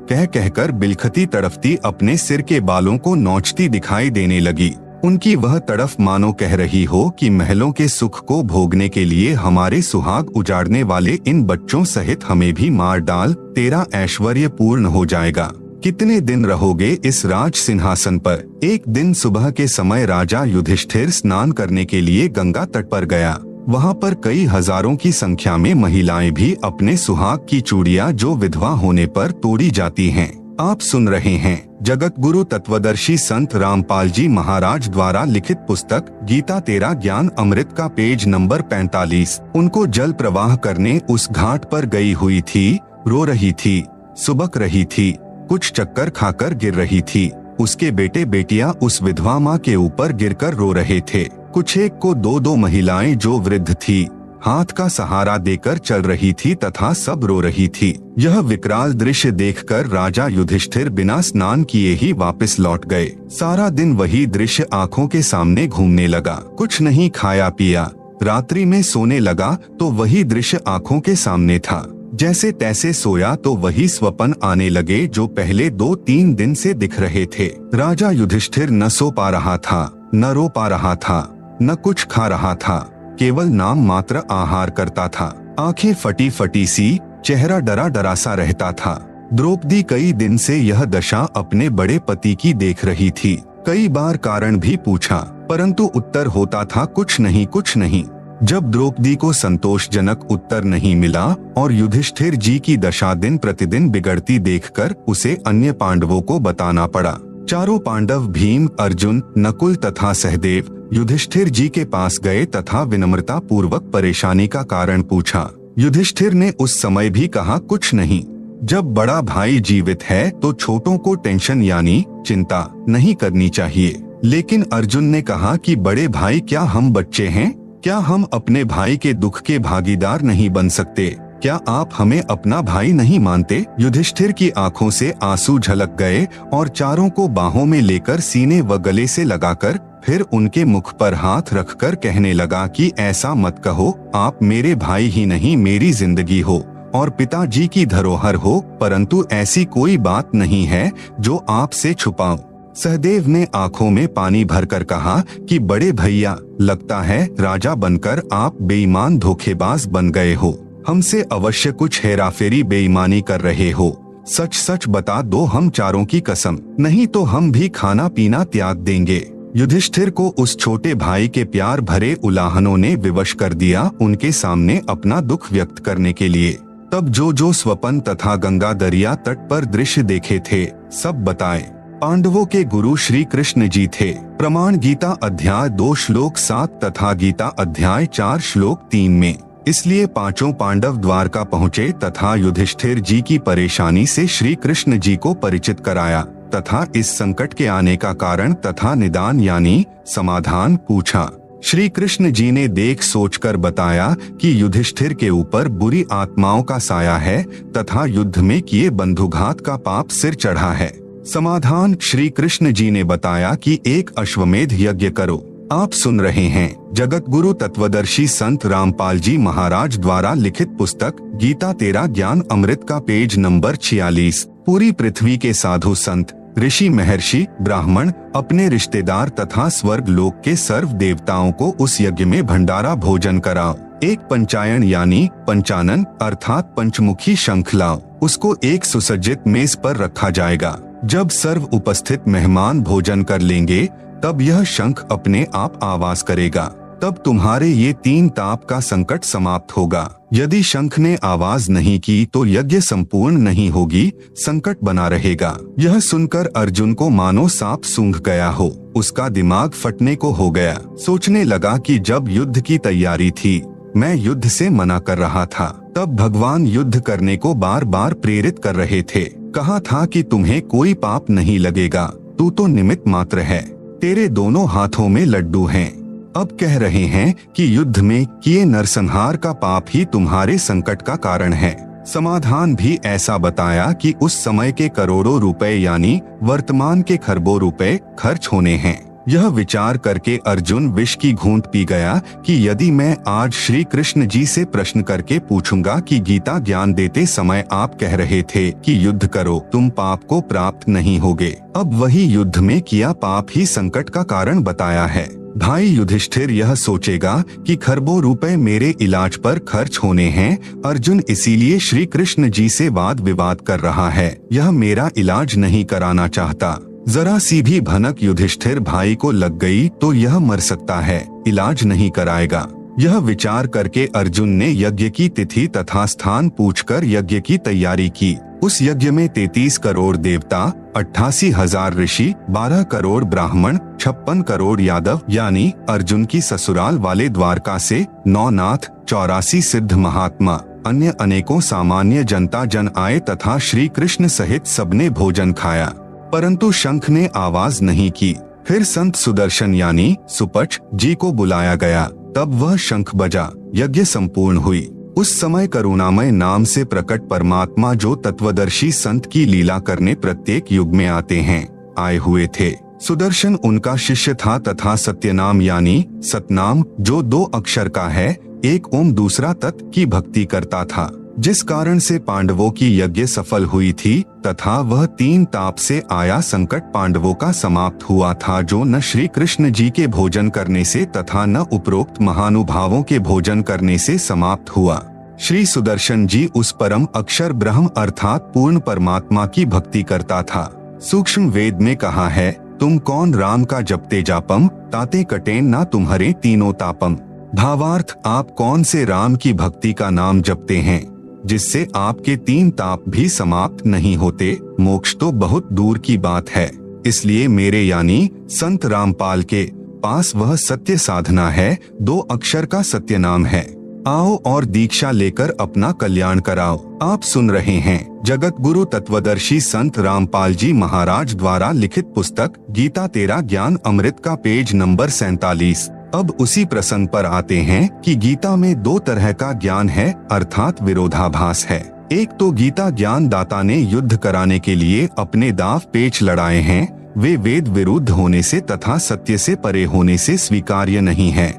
कह कहकर बिलखती तड़फती अपने सिर के बालों को नोचती दिखाई देने लगी। उनकी वह तड़फ मानो कह रही हो कि महलों के सुख को भोगने के लिए हमारे सुहाग उजाड़ने वाले इन बच्चों सहित हमें भी मार डाल, तेरा ऐश्वर्य पूर्ण हो जाएगा। कितने दिन रहोगे इस राज सिंहासन पर। एक दिन सुबह के समय राजा युधिष्ठिर स्नान करने के लिए गंगा तट पर गया। वहाँ पर कई हजारों की संख्या में महिलाएं भी अपने सुहाग की चूड़ियाँ जो विधवा होने पर तोड़ी जाती हैं। आप सुन रहे हैं जगत गुरु तत्वदर्शी संत रामपाल जी महाराज द्वारा लिखित पुस्तक गीता तेरा ज्ञान अमृत का पेज नंबर 45। उनको जल प्रवाह करने उस घाट पर गई हुई थी, रो रही थी, सुबक रही थी, कुछ चक्कर खाकर गिर रही थी। उसके बेटे बेटियां उस विधवा माँ के ऊपर गिरकर रो रहे थे। कुछ एक को दो महिलाएं जो वृद्ध थी हाथ का सहारा देकर चल रही थी तथा सब रो रही थी। यह विकराल दृश्य देखकर राजा युधिष्ठिर बिना स्नान किए ही वापस लौट गए। सारा दिन वही दृश्य आंखों के सामने घूमने लगा। कुछ नहीं खाया पिया, रात्रि में सोने लगा तो वही दृश्य आंखों के सामने था। जैसे तैसे सोया तो वही स्वप्न आने लगे जो पहले 2-3 दिन से दिख रहे थे। राजा युधिष्ठिर न सो पा रहा था, न रो पा रहा था, न कुछ खा रहा था, केवल नाम मात्र आहार करता था। आंखें फटी फटी सी, चेहरा डरा डरा सा रहता था। द्रौपदी कई दिन से यह दशा अपने बड़े पति की देख रही थी। कई बार कारण भी पूछा, परंतु उत्तर होता था कुछ नहीं। जब द्रौपदी को संतोषजनक उत्तर नहीं मिला और युधिष्ठिर जी की दशा दिन प्रतिदिन बिगड़ती देखकर उसे अन्य पांडवों को बताना पड़ा। चारों पांडव भीम, अर्जुन, नकुल तथा सहदेव युधिष्ठिर जी के पास गए तथा विनम्रता पूर्वक परेशानी का कारण पूछा। युधिष्ठिर ने उस समय भी कहा कुछ नहीं। जब बड़ा भाई जीवित है तो छोटों को टेंशन यानी चिंता नहीं करनी चाहिए। लेकिन अर्जुन ने कहा कि बड़े भाई क्या हम बच्चे हैं? क्या हम अपने भाई के दुख के भागीदार नहीं बन सकते? क्या आप हमें अपना भाई नहीं मानते? युधिष्ठिर की आंखों से आंसू झलक गए और चारों को बाहों में लेकर सीने व गले से लगाकर फिर उनके मुख पर हाथ रखकर कहने लगा कि ऐसा मत कहो, आप मेरे भाई ही नहीं मेरी जिंदगी हो और पिताजी की धरोहर हो, परंतु ऐसी कोई बात नहीं है जो आपसे छुपाऊं। सहदेव ने आंखों में पानी भरकर कहा कि बड़े भैया, लगता है राजा बनकर आप बेईमान धोखेबाज बन गए हो। हमसे अवश्य कुछ हेराफेरी बेईमानी कर रहे हो। सच सच बता दो, हम चारों की कसम, नहीं तो हम भी खाना पीना त्याग देंगे। युधिष्ठिर को उस छोटे भाई के प्यार भरे उलाहनों ने विवश कर दिया उनके सामने अपना दुख व्यक्त करने के लिए। तब जो स्वपन तथा गंगा दरिया तट पर दृश्य देखे थे सब बताए। पांडवों के गुरु श्री कृष्ण जी थे। प्रमाण गीता अध्याय 2 श्लोक 7 तथा गीता अध्याय 4 श्लोक 3 में। इसलिए पांचों पांडव द्वारका पहुँचे तथा युधिष्ठिर जी की परेशानी से श्री कृष्ण जी को परिचित कराया तथा इस संकट के आने का कारण तथा निदान यानी समाधान पूछा। श्री कृष्ण जी ने देख सोचकर बताया कि युधिष्ठिर के ऊपर बुरी आत्माओं का साया है तथा युद्ध में किए बंधुघात का पाप सिर चढ़ा है। समाधान श्री कृष्ण जी ने बताया कि एक अश्वमेध यज्ञ करो। आप सुन रहे हैं जगत गुरु तत्वदर्शी संत रामपाल जी महाराज द्वारा लिखित पुस्तक गीता तेरा ज्ञान अमृत का पेज नंबर 46। पूरी पृथ्वी के साधु संत, ऋषि, महर्षि, ब्राह्मण अपने रिश्तेदार तथा स्वर्ग लोक के सर्व देवताओं को उस यज्ञ में भंडारा भोजन कराओ। एक पंचायन यानी पंचानन अर्थात पंचमुखी शंख लाओ। उसको एक सुसज्जित मेज पर रखा जाएगा। जब सर्व उपस्थित मेहमान भोजन कर लेंगे तब यह शंख अपने आप आवाज करेगा। तब तुम्हारे ये 3 ताप का संकट समाप्त होगा। यदि शंख ने आवाज नहीं की तो यज्ञ संपूर्ण नहीं होगी, संकट बना रहेगा। यह सुनकर अर्जुन को मानो सांप सूंघ गया हो, उसका दिमाग फटने को हो गया। सोचने लगा कि जब युद्ध की तैयारी थी, मैं युद्ध से मना कर रहा था, तब भगवान युद्ध करने को बार बार प्रेरित कर रहे थे। कहा था कि तुम्हें कोई पाप नहीं लगेगा, तू तो निमित्त मात्र है, तेरे दोनों हाथों में लड्डू हैं। अब कह रहे हैं कि युद्ध में किए नरसंहार का पाप ही तुम्हारे संकट का कारण है। समाधान भी ऐसा बताया कि उस समय के करोड़ों रुपए यानी वर्तमान के खरबों रुपए खर्च होने हैं। यह विचार करके अर्जुन विष की घूंट पी गया कि यदि मैं आज श्री कृष्ण जी से प्रश्न करके पूछूंगा कि गीता ज्ञान देते समय आप कह रहे थे कि युद्ध करो, तुम पाप को प्राप्त नहीं होगे, अब वही युद्ध में किया पाप ही संकट का कारण बताया है। भाई युधिष्ठिर यह सोचेगा कि खरबों रुपए मेरे इलाज पर खर्च होने हैं, अर्जुन इसीलिए श्री कृष्ण जी से वाद विवाद कर रहा है, यह मेरा इलाज नहीं कराना चाहता। जरा सी भी भनक युधिष्ठिर भाई को लग गई तो यह मर सकता है, इलाज नहीं कराएगा। यह विचार करके अर्जुन ने यज्ञ की तिथि तथा स्थान पूछकर यज्ञ की तैयारी की। उस यज्ञ में 33 करोड़ देवता, 88,000 ऋषि, 12 करोड़ ब्राह्मण, 56 करोड़ यादव यानी अर्जुन की ससुराल वाले द्वारका से 9 नाथ, 84 सिद्ध महात्मा, अन्य अनेकों सामान्य जनता जन आए तथा श्री कृष्ण सहित सबने भोजन खाया, परंतु शंख ने आवाज नहीं की। फिर संत सुदर्शन यानी सुपच जी को बुलाया गया, तब वह शंख बजा, यज्ञ संपूर्ण हुई। उस समय करुणामय नाम से प्रकट परमात्मा जो तत्वदर्शी संत की लीला करने प्रत्येक युग में आते हैं, आए हुए थे। सुदर्शन उनका शिष्य था तथा सत्यनाम यानी सतनाम जो 2 अक्षर का है, एक ओम दूसरा तत् की भक्ति करता था, जिस कारण से पांडवों की यज्ञ सफल हुई थी तथा वह 3 ताप से आया संकट पांडवों का समाप्त हुआ था, जो न श्री कृष्ण जी के भोजन करने से तथा न उपरोक्त महानुभावों के भोजन करने से समाप्त हुआ। श्री सुदर्शन जी उस परम अक्षर ब्रह्म अर्थात पूर्ण परमात्मा की भक्ति करता था। सूक्ष्म वेद में कहा है, तुम कौन राम का जपते जापम, ताते कटेन ना तुम्हारे तीनों तापम। भावार्थ, आप कौन से राम की भक्ति का नाम जपते हैं जिससे आपके 3 ताप भी समाप्त नहीं होते, मोक्ष तो बहुत दूर की बात है। इसलिए मेरे यानी संत रामपाल के पास वह सत्य साधना है, 2 अक्षर का सत्य नाम है। आओ और दीक्षा लेकर अपना कल्याण कराओ। आप सुन रहे हैं जगत गुरु तत्वदर्शी संत रामपाल जी महाराज द्वारा लिखित पुस्तक गीता तेरा ज्ञान अमृत का पेज नंबर 47। अब उसी प्रसंग पर आते हैं कि गीता में 2 तरह का ज्ञान है अर्थात विरोधाभास है। एक तो गीता ज्ञान दाता ने युद्ध कराने के लिए अपने दाव पेच लड़ाए हैं, वे वेद विरुद्ध होने से तथा सत्य से परे होने से स्वीकार्य नहीं है,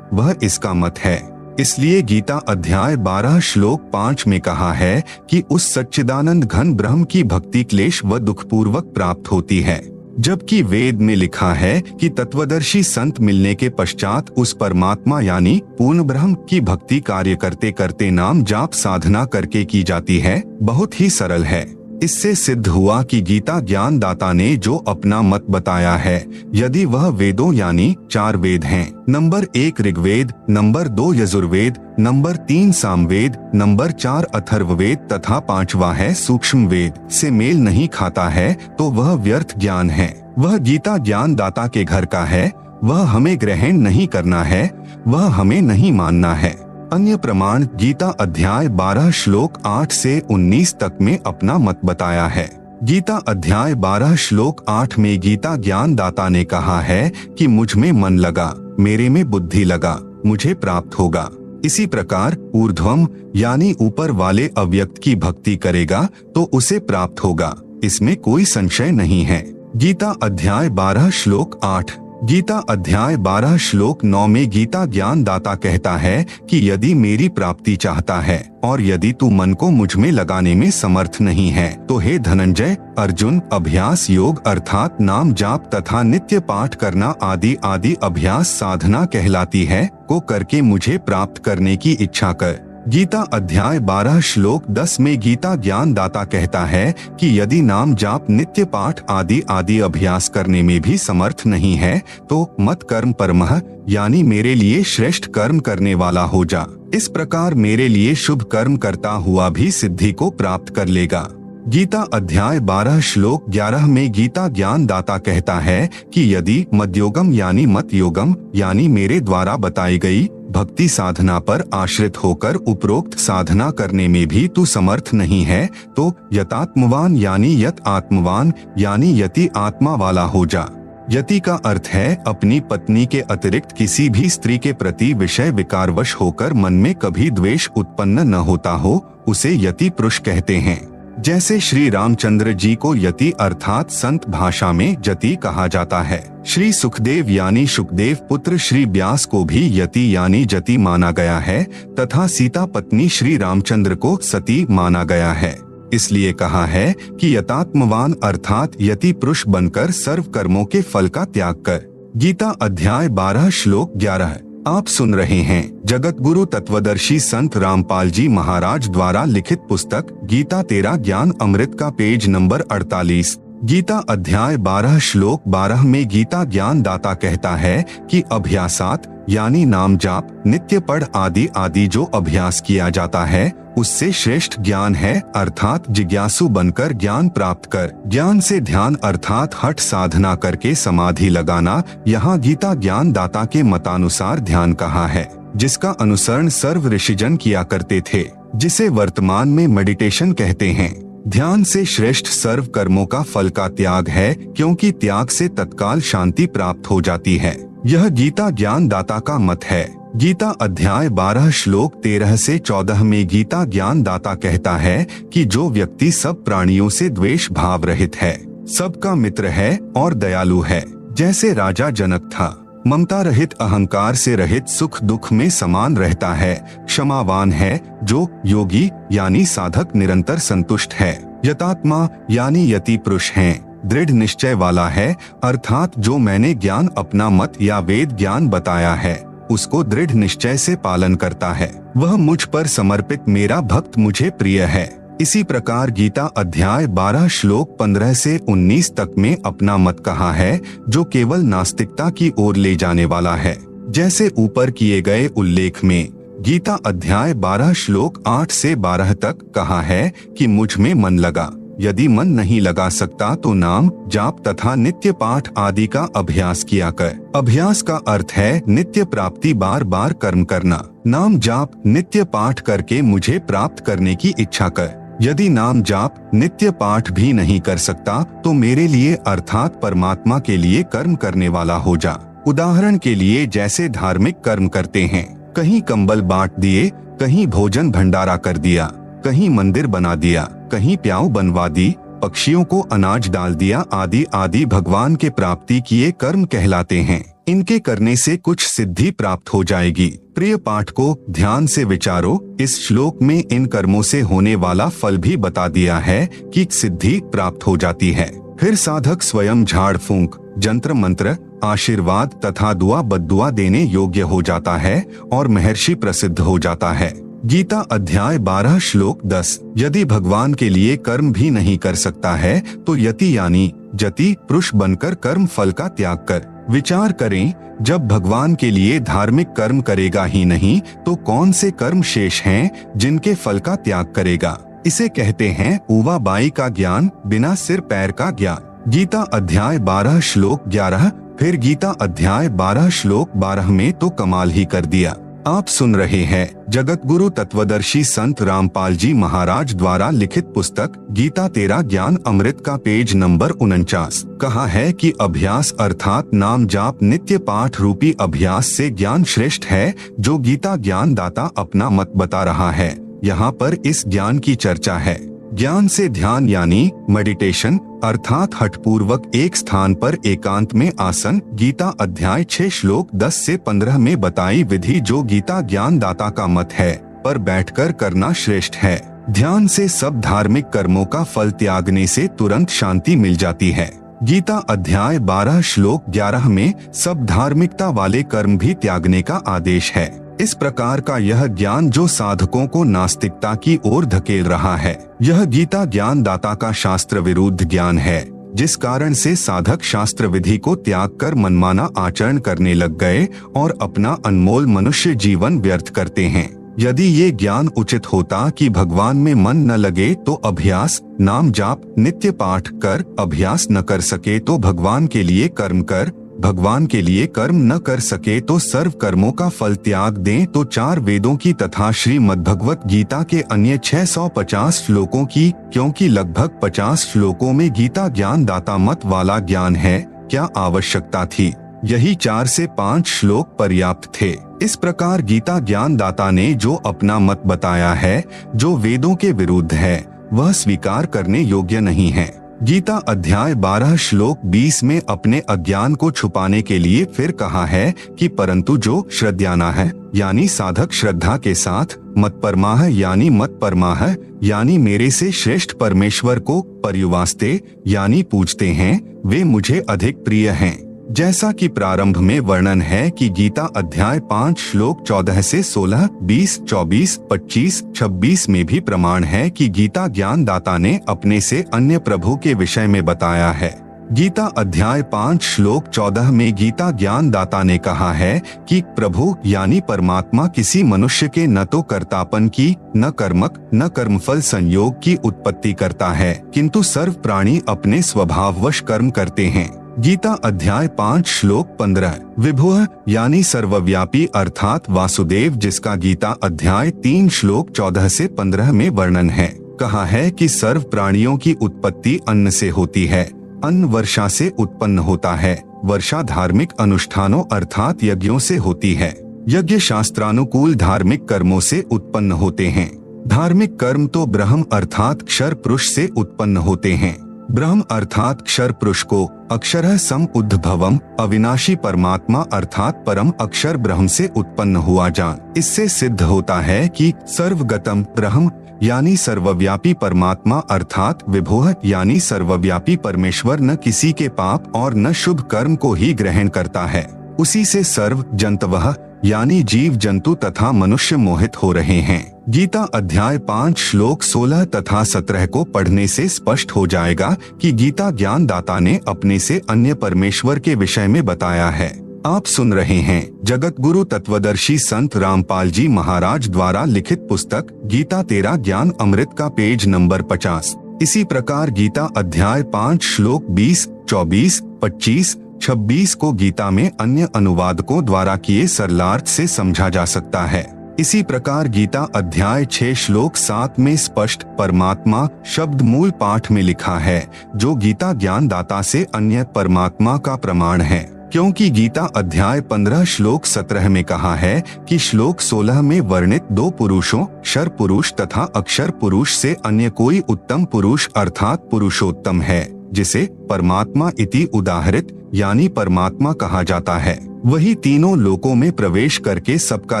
वह इसका मत है। इसलिए गीता अध्याय 12 श्लोक 5 में कहा है कि उस सच्चिदानंद घन ब्रह्म की भक्ति क्लेश व दुखपूर्वक प्राप्त होती है, जबकि वेद में लिखा है कि तत्वदर्शी संत मिलने के पश्चात उस परमात्मा यानी पूर्ण ब्रह्म की भक्ति कार्य करते करते नाम जाप साधना करके की जाती है। बहुत ही सरल है। इससे सिद्ध हुआ कि गीता ज्ञान दाता ने जो अपना मत बताया है, यदि वह वेदों यानी 4 वेद हैं, number 1 Rigveda, number 2 Yajurveda, number 3 Samaveda, number 4 Atharvaveda तथा 5वां है सूक्ष्म वेद, से मेल नहीं खाता है तो वह व्यर्थ ज्ञान है। वह गीता ज्ञान दाता के घर का है, वह हमें ग्रहण नहीं करना है, वह हमें नहीं मानना है। अन्य प्रमाण गीता अध्याय 12 श्लोक 8 से 19 तक में अपना मत बताया है। गीता अध्याय 12 श्लोक 8 में गीता ज्ञान दाता ने कहा है कि मुझ में मन लगा, मेरे में बुद्धि लगा, मुझे प्राप्त होगा। इसी प्रकार ऊर्ध्वम यानी ऊपर वाले अव्यक्त की भक्ति करेगा तो उसे प्राप्त होगा, इसमें कोई संशय नहीं है। गीता अध्याय 12 श्लोक 8। गीता अध्याय 12 श्लोक 9 में गीता ज्ञान दाता कहता है कि यदि मेरी प्राप्ति चाहता है और यदि तू मन को मुझ में लगाने में समर्थ नहीं है तो हे धनंजय, अर्जुन, अभ्यास योग अर्थात नाम जाप तथा नित्य पाठ करना आदि आदि अभ्यास साधना कहलाती है को करके मुझे प्राप्त करने की इच्छा कर। गीता अध्याय 12 श्लोक 10 में गीता ज्ञान दाता कहता है कि यदि नाम जाप नित्य पाठ आदि अभ्यास करने में भी समर्थ नहीं है तो मत कर्म परमः यानी मेरे लिए श्रेष्ठ कर्म करने वाला हो जा। इस प्रकार मेरे लिए शुभ कर्म करता हुआ भी सिद्धि को प्राप्त कर लेगा। गीता अध्याय 12 श्लोक 11 में गीता ज्ञान दाता कहता है कि यदि मद्योगम यानी मत योगम यानी मेरे द्वारा बताई गई भक्ति साधना पर आश्रित होकर उपरोक्त साधना करने में भी तू समर्थ नहीं है तो यतात्मवान यानी यत आत्मवान यानी यति आत्मा वाला हो जा। यति का अर्थ है अपनी पत्नी के अतिरिक्त किसी भी स्त्री के प्रति विषय विकारवश होकर मन में कभी द्वेष उत्पन्न न होता हो, उसे यति पुरुष कहते हैं। जैसे श्री रामचंद्र जी को यति अर्थात संत भाषा में जति कहा जाता है। श्री सुखदेव यानी सुखदेव पुत्र श्री व्यास को भी यति यानी जति माना गया है तथा सीता पत्नी श्री रामचंद्र को सती माना गया है। इसलिए कहा है कि यतात्मवान अर्थात यति पुरुष बनकर सर्व कर्मों के फल का त्याग कर। गीता अध्याय 12 श्लोक 11। आप सुन रहे हैं जगत गुरु तत्वदर्शी संत रामपाल जी महाराज द्वारा लिखित पुस्तक गीता तेरा ज्ञान अमृत का पेज नंबर 48। गीता अध्याय 12 श्लोक 12 में गीता ज्ञान दाता कहता है कि अभ्यासात यानी नाम जाप नित्य पढ़ आदि जो अभ्यास किया जाता है उससे श्रेष्ठ ज्ञान है अर्थात जिज्ञासु बनकर ज्ञान प्राप्त कर। ज्ञान से ध्यान अर्थात हठ साधना करके समाधि लगाना यहाँ गीता ज्ञान दाता के मतानुसार ध्यान कहा है, जिसका अनुसरण सर्व ऋषिजन किया करते थे, जिसे वर्तमान में मेडिटेशन कहते हैं। ध्यान से श्रेष्ठ सर्व कर्मों का फल का त्याग है क्योंकि त्याग से तत्काल शांति प्राप्त हो जाती है। यह गीता ज्ञान दाता का मत है। गीता अध्याय 12 श्लोक 13 से 14 में गीता ज्ञान दाता कहता है कि जो व्यक्ति सब प्राणियों से द्वेष भाव रहित है, सबका मित्र है और दयालु है, जैसे राजा जनक था, ममता रहित अहंकार से रहित सुख दुख में समान रहता है, क्षमावान है, जो योगी यानी साधक निरंतर संतुष्ट है, यतात्मा यानी यति पुरुष है, दृढ़ निश्चय वाला है अर्थात जो मैंने ज्ञान अपना मत या वेद ज्ञान बताया है उसको दृढ़ निश्चय से पालन करता है, वह मुझ पर समर्पित मेरा भक्त मुझे प्रिय है। इसी प्रकार गीता अध्याय 12 श्लोक 15 से 19 तक में अपना मत कहा है जो केवल नास्तिकता की ओर ले जाने वाला है। जैसे ऊपर किए गए उल्लेख में गीता अध्याय 12 श्लोक 8 से 12 तक कहा है कि मुझ में मन लगा, यदि मन नहीं लगा सकता तो नाम जाप तथा नित्य पाठ आदि का अभ्यास किया कर। अभ्यास का अर्थ है नित्य प्राप्ति, बार बार कर्म करना। नाम जाप नित्य पाठ करके मुझे प्राप्त करने की इच्छा कर। यदि नाम जाप नित्य पाठ भी नहीं कर सकता तो मेरे लिए अर्थात परमात्मा के लिए कर्म करने वाला हो जा। उदाहरण के लिए जैसे धार्मिक कर्म करते हैं, कहीं कंबल बांट दिए, कहीं भोजन भंडारा कर दिया, कहीं मंदिर बना दिया, कहीं प्याऊ बनवा दी, पक्षियों को अनाज डाल दिया आदि भगवान के प्राप्ति किए कर्म कहलाते हैं। इनके करने से कुछ सिद्धि प्राप्त हो जाएगी। प्रिय पाठ को ध्यान से विचारो। इस श्लोक में इन कर्मों से होने वाला फल भी बता दिया है कि सिद्धि प्राप्त हो जाती है। फिर साधक स्वयं झाड़ फूंक, जंत्र मंत्र, आशीर्वाद तथा दुआ बद्दुआ देने योग्य हो जाता है और महर्षि प्रसिद्ध हो जाता है। गीता अध्याय 12 श्लोक 10। यदि भगवान के लिए कर्म भी नहीं कर सकता है तो यति यानी जति पुरुष बनकर कर्म फल का त्याग कर। विचार करें, जब भगवान के लिए धार्मिक कर्म करेगा ही नहीं तो कौन से कर्म शेष हैं जिनके फल का त्याग करेगा। इसे कहते हैं ऊवा बाई का ज्ञान, बिना सिर पैर का ज्ञान। गीता अध्याय 12 श्लोक 11। फिर गीता अध्याय 12 श्लोक 12 में तो कमाल ही कर दिया। आप सुन रहे हैं जगत गुरु तत्वदर्शी संत रामपाल जी महाराज द्वारा लिखित पुस्तक गीता तेरा ज्ञान अमृत का पेज नंबर 49। कहा है कि अभ्यास अर्थात नाम जाप नित्य पाठ रूपी अभ्यास से ज्ञान श्रेष्ठ है, जो गीता ज्ञान दाता अपना मत बता रहा है। यहाँ पर इस ज्ञान की चर्चा है। ज्ञान से ध्यान यानी मेडिटेशन अर्थात हठपूर्वक एक स्थान पर एकांत में आसन। गीता अध्याय 6 श्लोक 10 से 15 में बताई विधि जो गीता ज्ञान दाता का मत है, पर बैठकर करना श्रेष्ठ है। ध्यान से सब धार्मिक कर्मों का फल त्यागने से तुरंत शांति मिल जाती है। गीता अध्याय 12 श्लोक 11 में सब धार्मिकता वाले कर्म भी त्यागने का आदेश है। इस प्रकार का यह ज्ञान जो साधकों को नास्तिकता की ओर धकेल रहा है, यह गीता ज्ञान दाता का शास्त्र विरुद्ध ज्ञान है, जिस कारण से साधक शास्त्र विधि को त्याग कर मनमाना आचरण करने लग गए और अपना अनमोल मनुष्य जीवन व्यर्थ करते हैं। यदि ये ज्ञान उचित होता कि भगवान में मन न लगे तो अभ्यास, नाम जाप, नित्य पाठ कर, अभ्यास न कर सके तो भगवान के लिए कर्म कर, भगवान के लिए कर्म न कर सके तो सर्व कर्मों का फल त्याग दें, तो 4 वेदों की तथा श्रीमद्भगवत गीता के अन्य 650 श्लोकों की, क्योंकि लगभग 50 श्लोकों में गीता ज्ञान दाता मत वाला ज्ञान है, क्या आवश्यकता थी? यही 4 से 5 श्लोक पर्याप्त थे। इस प्रकार गीता ज्ञान दाता ने जो अपना मत बताया है, जो वेदों के विरुद्ध है, वह स्वीकार करने योग्य नहीं है। गीता अध्याय 12 श्लोक 20 में अपने अज्ञान को छुपाने के लिए फिर कहा है कि परंतु जो श्रद्धाना है, यानी साधक श्रद्धा के साथ, मत परमाह यानी मत परमाह यानी मेरे से श्रेष्ठ परमेश्वर को पर्युवास्ते यानी पूजते हैं, वे मुझे अधिक प्रिय हैं। जैसा कि प्रारंभ में वर्णन है कि गीता अध्याय 5 श्लोक 14 से 16, 20, 24, 25, 26 में भी प्रमाण है कि गीता ज्ञान दाता ने अपने से अन्य प्रभु के विषय में बताया है। गीता अध्याय 5 श्लोक 14 में गीता ज्ञान दाता ने कहा है कि प्रभु यानी परमात्मा किसी मनुष्य के न तो कर्तापन की, न कर्मक, न कर्मफल संयोग की उत्पत्ति करता है, किंतु सर्व प्राणी अपने स्वभाववश कर्म करते हैं। गीता अध्याय 5 श्लोक 15 विभुः यानी सर्वव्यापी अर्थात वासुदेव, जिसका गीता अध्याय 3 श्लोक 14 से 15 में वर्णन है, कहा है कि सर्व प्राणियों की उत्पत्ति अन्न से होती है, अन्न वर्षा से उत्पन्न होता है, वर्षा धार्मिक अनुष्ठानों अर्थात यज्ञों से होती है, यज्ञ शास्त्रानुकूल धार्मिक कर्मों से उत्पन्न होते हैं, धार्मिक कर्म तो ब्रह्म अर्थात क्षर पुरुष से उत्पन्न होते हैं। ब्रह्म अर्थात क्षर पुरुष को अक्षरः सम उद्भवम अविनाशी परमात्मा अर्थात परम अक्षर ब्रह्म से उत्पन्न हुआ जान। इससे सिद्ध होता है कि सर्वगतम ब्रह्म यानी सर्वव्यापी परमात्मा अर्थात विभुः यानी सर्वव्यापी परमेश्वर न किसी के पाप और न शुभ कर्म को ही ग्रहण करता है, उसी से सर्व जंतवः यानी जीव जंतु तथा मनुष्य मोहित हो रहे हैं। गीता अध्याय 5 श्लोक 16 तथा 17 को पढ़ने से स्पष्ट हो जाएगा कि गीता ज्ञान दाता ने अपने से अन्य परमेश्वर के विषय में बताया है। आप सुन रहे हैं जगत गुरु तत्वदर्शी संत रामपाल जी महाराज द्वारा लिखित पुस्तक गीता तेरा ज्ञान अमृत का पेज नंबर 50। इसी प्रकार गीता अध्याय 5 श्लोक 20, 24, 25, 26 को गीता में अन्य अनुवादकों द्वारा किए सरलार्थ से समझा जा सकता है। इसी प्रकार गीता अध्याय 6 श्लोक 7 में स्पष्ट परमात्मा शब्द मूल पाठ में लिखा है, जो गीता ज्ञान दाता से अन्य परमात्मा का प्रमाण है, क्योंकि गीता अध्याय 15 श्लोक 17 में कहा है कि श्लोक 16 में वर्णित 2 पुरुषों क्षर पुरुष तथा अक्षर पुरुष से अन्य कोई उत्तम पुरुष अर्थात पुरुषोत्तम है, जिसे परमात्मा इति उदाहरित यानी परमात्मा कहा जाता है। वही तीनों लोकों में प्रवेश करके सबका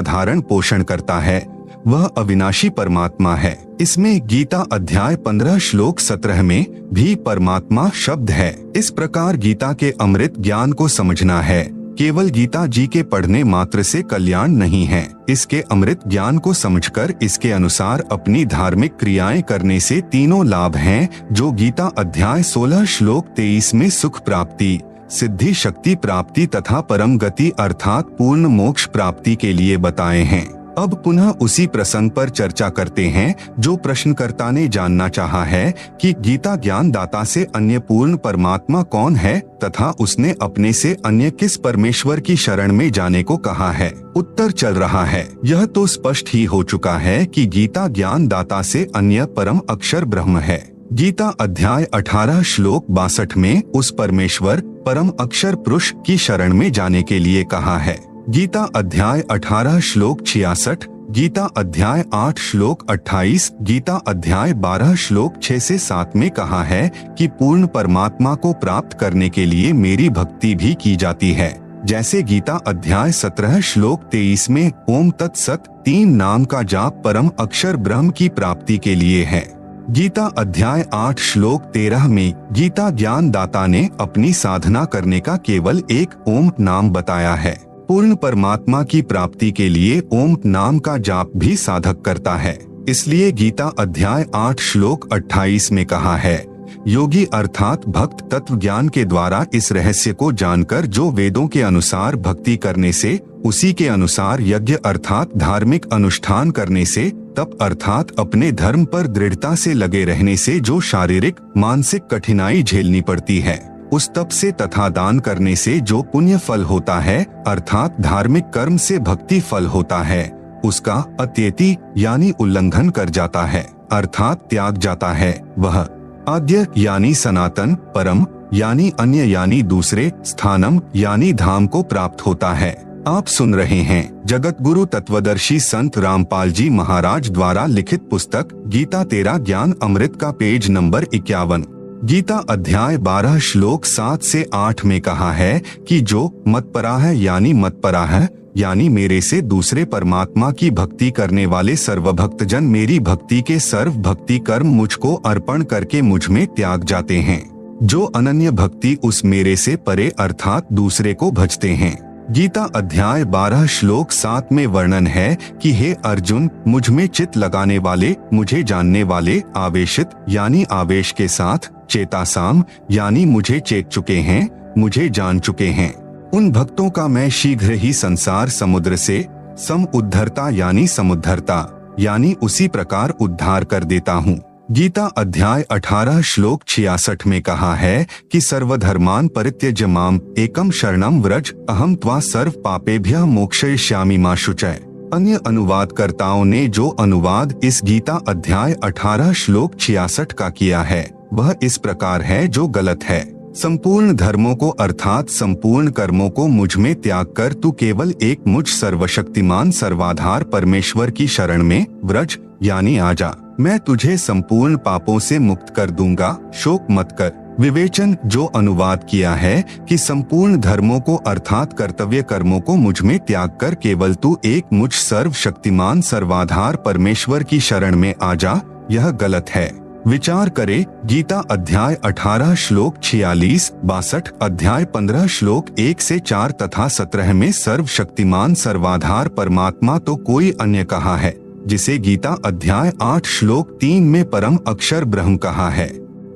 धारण पोषण करता है, वह अविनाशी परमात्मा है। इसमें गीता अध्याय 15 श्लोक 17 में भी परमात्मा शब्द है। इस प्रकार गीता के अमृत ज्ञान को समझना है, केवल गीता जी के पढ़ने मात्र से कल्याण नहीं है। इसके अमृत ज्ञान को समझकर इसके अनुसार अपनी धार्मिक क्रियाएं करने से तीनों लाभ हैं, जो गीता अध्याय 16 श्लोक 23 में सुख प्राप्ति, सिद्धि शक्ति प्राप्ति तथा परम गति अर्थात पूर्ण मोक्ष प्राप्ति के लिए बताए हैं। अब पुनः उसी प्रसंग पर चर्चा करते हैं, जो प्रश्नकर्ता ने जानना चाहा है कि गीता ज्ञान दाता से अन्य पूर्ण परमात्मा कौन है तथा उसने अपने से अन्य किस परमेश्वर की शरण में जाने को कहा है। उत्तर चल रहा है, यह तो स्पष्ट ही हो चुका है कि गीता ज्ञान दाता से अन्य परम अक्षर ब्रह्म है। गीता अध्याय 18 श्लोक 62 में उस परमेश्वर परम अक्षर पुरुष की शरण में जाने के लिए कहा है। गीता अध्याय 18 श्लोक 66, गीता अध्याय 8 श्लोक 28, गीता अध्याय 12 श्लोक 6 से 7 में कहा है कि पूर्ण परमात्मा को प्राप्त करने के लिए मेरी भक्ति भी की जाती है। जैसे गीता अध्याय 17 श्लोक 23 में ओम तत्सत 3 नाम का जाप परम अक्षर ब्रह्म की प्राप्ति के लिए है। गीता अध्याय 8 श्लोक 13 में गीता ज्ञान दाता ने अपनी साधना करने का केवल एक ओम नाम बताया है। पूर्ण परमात्मा की प्राप्ति के लिए ओम नाम का जाप भी साधक करता है। इसलिए गीता अध्याय 8 श्लोक 28 में कहा है, योगी अर्थात भक्त तत्व ज्ञान के द्वारा इस रहस्य को जानकर जो वेदों के अनुसार भक्ति करने से, उसी के अनुसार यज्ञ अर्थात धार्मिक अनुष्ठान करने से, तप अर्थात अपने धर्म पर दृढ़ता से लगे रहने से जो शारीरिक मानसिक कठिनाई झेलनी पड़ती है, उस तप से तथा दान करने से जो पुण्य फल होता है अर्थात धार्मिक कर्म से भक्ति फल होता है, उसका अत्येति यानी उल्लंघन कर जाता है अर्थात त्याग जाता है, वह आद्य यानी सनातन, परम यानी अन्य यानी दूसरे, स्थानम यानी धाम को प्राप्त होता है। आप सुन रहे हैं जगत गुरु तत्वदर्शी संत रामपाल जी महाराज द्वारा लिखित पुस्तक गीता तेरा ज्ञान अमृत का पेज नंबर 51। गीता अध्याय 12 श्लोक 7 से 8 में कहा है कि जो मतपरा है यानी मेरे से दूसरे परमात्मा की भक्ति करने वाले सर्वभक्तजन मेरी भक्ति के सर्व भक्ति कर्म मुझको अर्पण करके मुझ में त्याग जाते हैं। जो अनन्य भक्ति उस मेरे से परे अर्थात दूसरे को भजते हैं। गीता अध्याय 12 श्लोक 7 में वर्णन है कि हे अर्जुन, मुझ में चित्त लगाने वाले, मुझे जानने वाले, आवेशित यानी आवेश के साथ, चेतासाम यानी मुझे चेत चुके हैं, मुझे जान चुके हैं, उन भक्तों का मैं शीघ्र ही संसार समुद्र से सम उद्धरता यानी समुद्धरता यानी उसी प्रकार उद्धार कर देता हूँ। गीता अध्याय 18 श्लोक 66 में कहा है कि सर्वधर्मान परित्यज्य माम एकम शरणम व्रज अहम त्वा सर्व पापेभ्यः मोक्षयिष्यामि मा शुचय। अन्य अनुवादकर्ताओं ने जो अनुवाद इस गीता अध्याय 18 श्लोक 66 का किया है वह इस प्रकार है जो गलत है। संपूर्ण धर्मों को अर्थात संपूर्ण कर्मों को मुझ में त्याग कर तू केवल एक मुझ सर्वशक्तिमान सर्वाधार परमेश्वर की शरण में व्रज यानी आजा, मैं तुझे संपूर्ण पापों से मुक्त कर दूंगा, शोक मत कर। विवेचन जो अनुवाद किया है कि संपूर्ण धर्मों को अर्थात कर्तव्य कर्मों को मुझ में त्याग कर केवल तू एक मुझ सर्वशक्तिमान सर्वाधार परमेश्वर की शरण में आजा, यह गलत है। विचार करे गीता अध्याय 18 श्लोक 46, 62, अध्याय 15 श्लोक 1 से 4 तथा 17 में सर्वशक्तिमान सर्वाधार परमात्मा तो कोई अन्य कहा है, जिसे गीता अध्याय 8 श्लोक 3 में परम अक्षर ब्रह्म कहा है।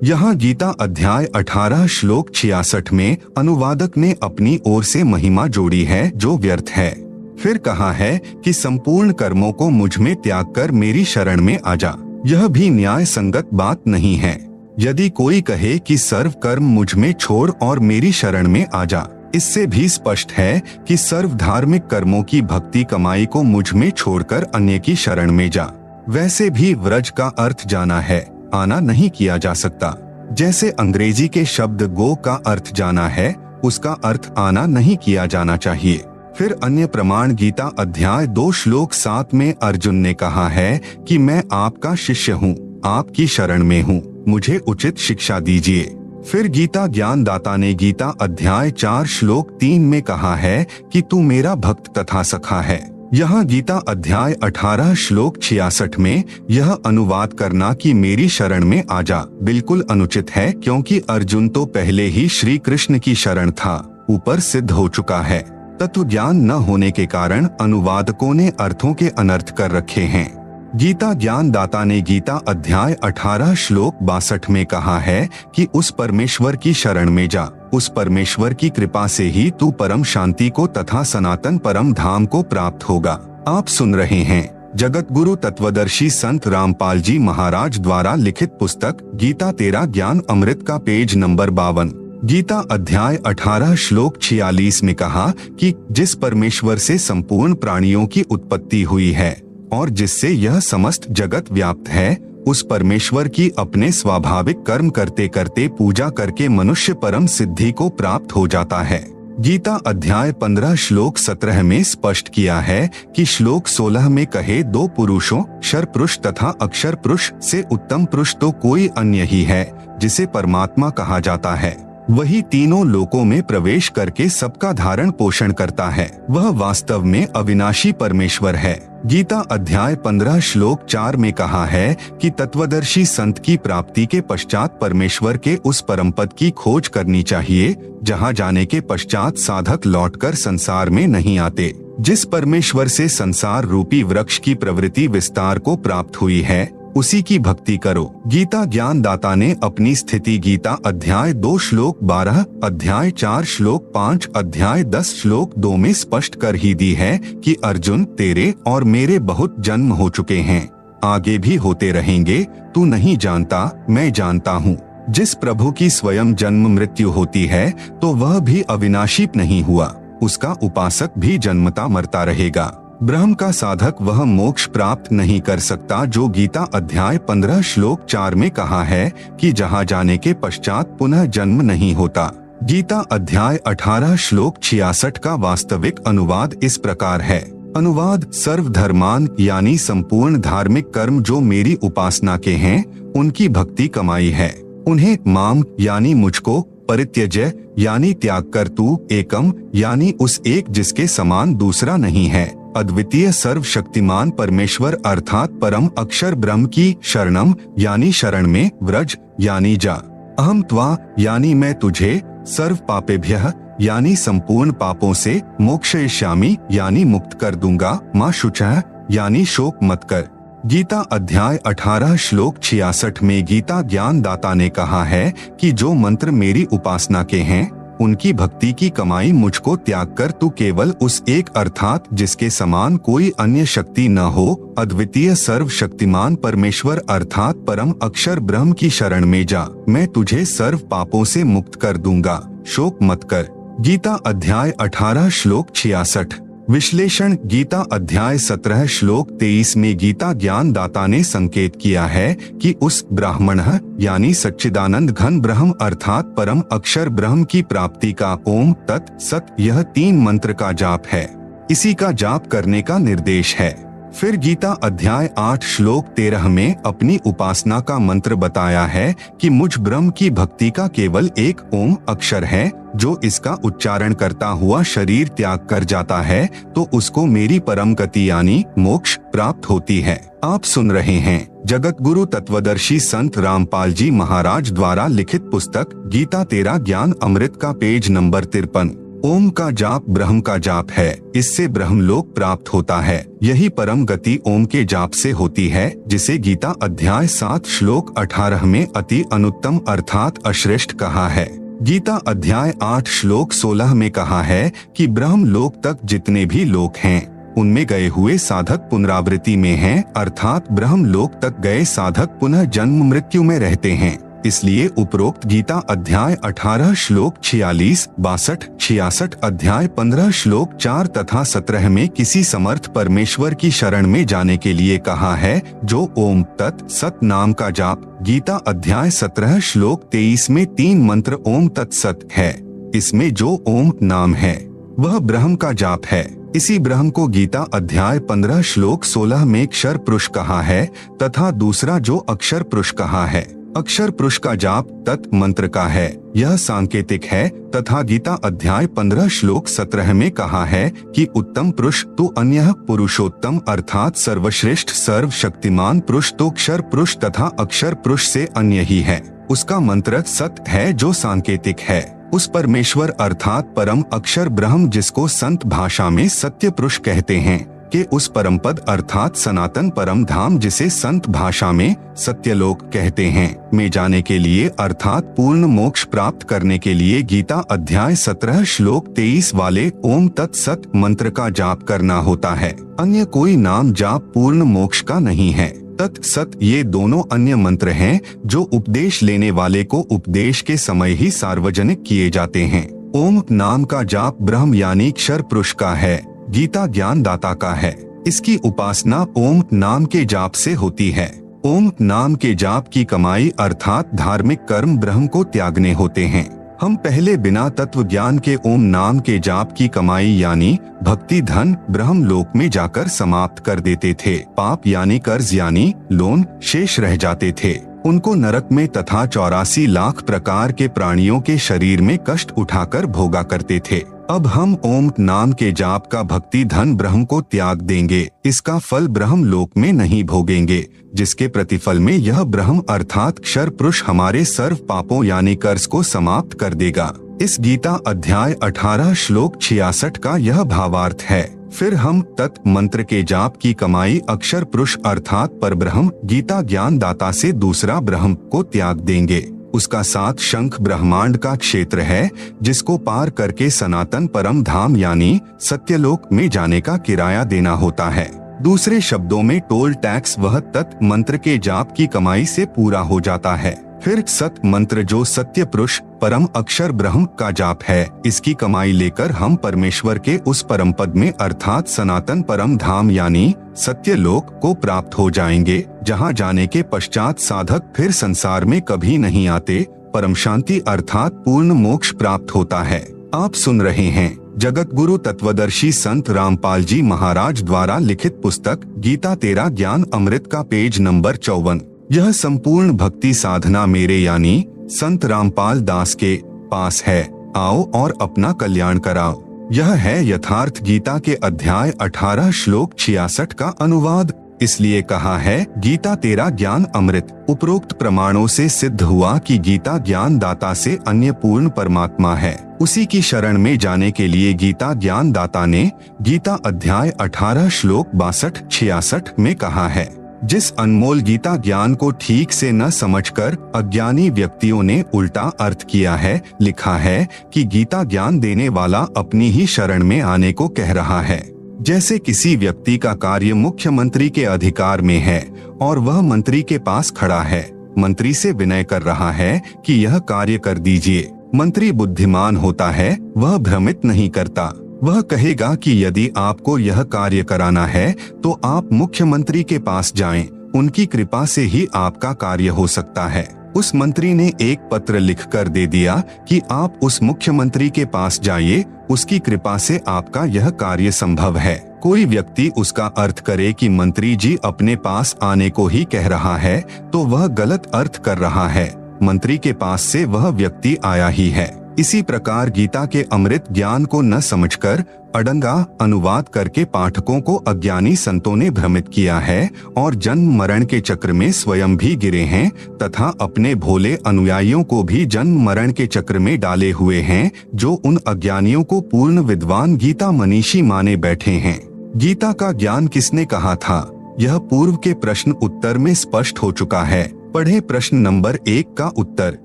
यहाँ गीता अध्याय 18 श्लोक 66 में अनुवादक ने अपनी ओर से महिमा जोड़ी है जो व्यर्थ है। फिर कहा है कि संपूर्ण कर्मों को मुझ में त्याग कर मेरी शरण में आजा, यह भी न्याय संगत बात नहीं है। यदि कोई कहे कि सर्व कर्म मुझ में छोड़ और मेरी शरण में आजा, इससे भी स्पष्ट है कि सर्व धार्मिक कर्मों की भक्ति कमाई को मुझ में छोड़कर अन्य की शरण में जा। वैसे भी व्रज का अर्थ जाना है, आना नहीं किया जा सकता। जैसे अंग्रेजी के शब्द गो का अर्थ जाना है, उसका अर्थ आना नहीं किया जाना चाहिए। फिर अन्य प्रमाण गीता अध्याय 2 श्लोक 7 में अर्जुन ने कहा है कि मैं आपका शिष्य हूँ, आपकी शरण में हूँ, मुझे उचित शिक्षा दीजिए। फिर गीता ज्ञानदाता ने गीता अध्याय 4 श्लोक 3 में कहा है कि तू मेरा भक्त तथा सखा है। यहाँ गीता अध्याय 18 श्लोक 66 में यह अनुवाद करना कि मेरी शरण में आजा बिल्कुल अनुचित है, क्योंकि अर्जुन तो पहले ही श्री कृष्ण की शरण था, ऊपर सिद्ध हो चुका है। तत्व ज्ञान न होने के कारण अनुवादकों ने अर्थों के अनर्थ कर रखे हैं। गीता ज्ञानदाता ने गीता अध्याय 18 श्लोक 62 में कहा है कि उस परमेश्वर की शरण में जा, उस परमेश्वर की कृपा से ही तू परम शांति को तथा सनातन परम धाम को प्राप्त होगा। आप सुन रहे हैं जगत गुरु तत्वदर्शी संत रामपाल जी महाराज द्वारा लिखित पुस्तक गीता तेरा ज्ञान अमृत का पेज नंबर 52। गीता अध्याय 18 श्लोक 46 में कहा कि जिस परमेश्वर से संपूर्ण प्राणियों की उत्पत्ति हुई है और जिससे यह समस्त जगत व्याप्त है, उस परमेश्वर की अपने स्वाभाविक कर्म करते करते पूजा करके मनुष्य परम सिद्धि को प्राप्त हो जाता है। गीता अध्याय 15 श्लोक 17 में स्पष्ट किया है कि श्लोक 16 में कहे दो पुरुषों क्षर पुरुष तथा अक्षर पुरुष से उत्तम पुरुष तो कोई अन्य ही है, जिसे परमात्मा कहा जाता है। वही तीनों लोकों में प्रवेश करके सबका धारण पोषण करता है। वह वास्तव में अविनाशी परमेश्वर है। गीता अध्याय 15 श्लोक 4 में कहा है कि तत्वदर्शी संत की प्राप्ति के पश्चात परमेश्वर के उस परम पद की खोज करनी चाहिए जहां जाने के पश्चात साधक लौटकर संसार में नहीं आते। जिस परमेश्वर से संसार रूपी वृक्ष की प्रवृत्ति विस्तार को प्राप्त हुई है उसी की भक्ति करो। गीता ज्ञान दाता ने अपनी स्थिति गीता अध्याय 2 श्लोक 12, अध्याय 4 श्लोक 5, अध्याय 10 श्लोक 2 में स्पष्ट कर ही दी है कि अर्जुन, तेरे और मेरे बहुत जन्म हो चुके हैं, आगे भी होते रहेंगे। तू नहीं जानता, मैं जानता हूँ। जिस प्रभु की स्वयं जन्म मृत्यु होती है तो वह भी अविनाशी नहीं हुआ, उसका उपासक भी जन्मता मरता रहेगा। ब्रह्म का साधक वह मोक्ष प्राप्त नहीं कर सकता जो गीता अध्याय 15 श्लोक 4 में कहा है कि जहां जाने के पश्चात पुनः जन्म नहीं होता। गीता अध्याय 18 श्लोक 66 का वास्तविक अनुवाद इस प्रकार है। अनुवाद: सर्वधर्मान यानी संपूर्ण धार्मिक कर्म जो मेरी उपासना के हैं उनकी भक्ति कमाई है। उन्हें माम यानी मुझको, परित्यज्य यानी त्याग कर, तू एकम यानी उस एक जिसके समान दूसरा नहीं है, अद्वितीय सर्वशक्तिमान परमेश्वर अर्थात परम अक्षर ब्रह्म की शरणम यानी शरण में, व्रज यानी जा, अहम त्वा यानी मैं तुझे, सर्व पापेभ्यः यानी संपूर्ण पापों से, मोक्षयिष्यामि यानी मुक्त कर दूंगा, मां शुचः यानी शोक मत कर। गीता अध्याय 18 श्लोक 66 में गीता ज्ञान दाता ने कहा है कि जो मंत्र मेरी उपासना के हैं उनकी भक्ति की कमाई मुझको त्याग कर तू केवल उस एक अर्थात जिसके समान कोई अन्य शक्ति न हो, अद्वितीय सर्वशक्तिमान परमेश्वर अर्थात परम अक्षर ब्रह्म की शरण में जा, मैं तुझे सर्व पापों से मुक्त कर दूंगा, शोक मत कर। गीता अध्याय 18 श्लोक 66। विश्लेषण: गीता अध्याय 17 श्लोक 23 में गीता ज्ञान दाता ने संकेत किया है कि उस ब्राह्मण यानी सच्चिदानंद घन ब्रह्म अर्थात परम अक्षर ब्रह्म की प्राप्ति का ओम तत् सत यह 3 मंत्र का जाप है, इसी का जाप करने का निर्देश है। फिर गीता अध्याय 8 श्लोक 13 में अपनी उपासना का मंत्र बताया है कि मुझ ब्रह्म की भक्ति का केवल एक ओम अक्षर है, जो इसका उच्चारण करता हुआ शरीर त्याग कर जाता है तो उसको मेरी परम गति यानी मोक्ष प्राप्त होती है। आप सुन रहे हैं जगत गुरु तत्वदर्शी संत रामपाल जी महाराज द्वारा लिखित पुस्तक गीता तेरा ज्ञान अमृत का पेज नंबर 53। ओम का जाप ब्रह्म का जाप है, इससे ब्रह्मलोक प्राप्त होता है। यही परम गति ओम के जाप से होती है, जिसे गीता अध्याय 7 श्लोक 18 में अति अनुत्तम अर्थात अश्रेष्ठ कहा है। गीता अध्याय 8 श्लोक 16 में कहा है कि ब्रह्मलोक तक जितने भी लोक हैं उनमें गए हुए साधक पुनरावृत्ति में हैं, अर्थात ब्रह्मलोक तक गए साधक पुनः जन्म मृत्यु में रहते हैं। इसलिए उपरोक्त गीता अध्याय 18 श्लोक 46, 62, 66, अध्याय 15 श्लोक 4 तथा 17 में किसी समर्थ परमेश्वर की शरण में जाने के लिए कहा है, जो ओम तत् सत नाम का जाप। गीता अध्याय 17 श्लोक 23 में 3 मंत्र ओम तत् सत है। इसमें जो ओम नाम है वह ब्रह्म का जाप है। इसी ब्रह्म को गीता अध्याय 15 श्लोक 16 में अक्षर पुरुष कहा है तथा दूसरा जो अक्षर पुरुष कहा है। अक्षर पुरुष का जाप तत् मंत्र का है, यह सांकेतिक है तथा गीता अध्याय 15 श्लोक 17 में कहा है कि उत्तम पुरुष तो अन्य पुरुषोत्तम अर्थात सर्वश्रेष्ठ सर्वशक्तिमान पुरुष तो अक्षर पुरुष तथा अक्षर पुरुष से अन्य ही है। उसका मंत्र सत है जो सांकेतिक है। उस परमेश्वर अर्थात परम अक्षर ब्रह्म जिसको संत भाषा में सत्य पुरुष कहते हैं के उस परम पद अर्थात सनातन परम धाम जिसे संत भाषा में सत्यलोक कहते हैं में जाने के लिए अर्थात पूर्ण मोक्ष प्राप्त करने के लिए गीता अध्याय 17 श्लोक 23 वाले ओम तत्सत मंत्र का जाप करना होता है। अन्य कोई नाम जाप पूर्ण मोक्ष का नहीं है। तत्सत ये दोनों अन्य मंत्र हैं जो उपदेश लेने वाले को उपदेश के समय ही सार्वजनिक किए जाते हैं। ओम नाम का जाप ब्रह्म यानी अक्षर पुरुष का है, गीता ज्ञान दाता का है। इसकी उपासना ओम नाम के जाप से होती है। ओम नाम के जाप की कमाई अर्थात धार्मिक कर्म ब्रह्म को त्यागने होते हैं। हम पहले बिना तत्व ज्ञान के ओम नाम के जाप की कमाई यानी भक्ति धन ब्रह्म लोक में जाकर समाप्त कर देते थे। पाप यानी कर्ज यानी लोन शेष रह जाते थे। उनको नरक में तथा 84 लाख प्रकार के प्राणियों के शरीर में कष्ट उठाकर भोगा करते थे। अब हम ओम नाम के जाप का भक्ति धन ब्रह्म को त्याग देंगे। इसका फल ब्रह्म लोक में नहीं भोगेंगे, जिसके प्रतिफल में यह ब्रह्म अर्थात क्षर पुरुष हमारे सर्व पापों यानी कर्ज को समाप्त कर देगा। इस गीता अध्याय 18 श्लोक 66 का यह भावार्थ है। फिर हम तत् मंत्र के जाप की कमाई अक्षर पुरुष अर्थात परब्रह्म गीता ज्ञान दाता से दूसरा ब्रह्म को त्याग देंगे। उसका 7 शंख ब्रह्मांड का क्षेत्र है, जिसको पार करके सनातन परम धाम यानी सत्यलोक में जाने का किराया देना होता है। दूसरे शब्दों में टोल टैक्स वह तत् मंत्र के जाप की कमाई से पूरा हो जाता है। फिर सत मंत्र जो सत्य पुरुष परम अक्षर ब्रह्म का जाप है, इसकी कमाई लेकर हम परमेश्वर के उस परम पद में अर्थात सनातन परम धाम यानी सत्यलोक को प्राप्त हो जाएंगे, जहां जाने के पश्चात साधक फिर संसार में कभी नहीं आते। परम शांति अर्थात पूर्ण मोक्ष प्राप्त होता है। आप सुन रहे हैं जगत गुरु तत्वदर्शी संत रामपाल जी महाराज द्वारा लिखित पुस्तक गीता तेरा ज्ञान अमृत का पेज नंबर 54। यह संपूर्ण भक्ति साधना मेरे यानी संत रामपाल दास के पास है। आओ और अपना कल्याण कराओ। यह है यथार्थ गीता के अध्याय 18 श्लोक 66 का अनुवाद। इसलिए कहा है गीता तेरा ज्ञान अमृत। उपरोक्त प्रमाणों से सिद्ध हुआ कि गीता ज्ञान दाता से अन्य पूर्ण परमात्मा है। उसी की शरण में जाने के लिए गीता ज्ञान दाता ने गीता अध्याय 18 श्लोक 62-66 में कहा है। जिस अनमोल गीता ज्ञान को ठीक से न समझकर अज्ञानी व्यक्तियों ने उल्टा अर्थ किया है। लिखा है कि गीता ज्ञान देने वाला अपनी ही शरण में आने को कह रहा है। जैसे किसी व्यक्ति का कार्य मुख्यमंत्री के अधिकार में है और वह मंत्री के पास खड़ा है, मंत्री से विनय कर रहा है कि यह कार्य कर दीजिए। मंत्री बुद्धिमान होता है, वह भ्रमित नहीं करता। वह कहेगा कि यदि आपको यह कार्य कराना है तो आप मुख्यमंत्री के पास जाएं, उनकी कृपा से ही आपका कार्य हो सकता है। उस मंत्री ने एक पत्र लिखकर दे दिया कि आप उस मुख्यमंत्री के पास जाइए, उसकी कृपा से आपका यह कार्य संभव है। कोई व्यक्ति उसका अर्थ करे कि मंत्री जी अपने पास आने को ही कह रहा है, तो वह गलत अर्थ कर रहा है। मंत्री के पास से वह व्यक्ति आया ही है। इसी प्रकार गीता के अमृत ज्ञान को न समझकर अड़ंगा अनुवाद करके पाठकों को अज्ञानी संतों ने भ्रमित किया है और जन्म मरण के चक्र में स्वयं भी गिरे हैं तथा अपने भोले अनुयायियों को भी जन्म मरण के चक्र में डाले हुए हैं, जो उन अज्ञानियों को पूर्ण विद्वान गीता मनीषी माने बैठे हैं। गीता का ज्ञान किसने कहा था, यह पूर्व के प्रश्न उत्तर में स्पष्ट हो चुका है। पढ़े प्रश्न नंबर 1 का उत्तर।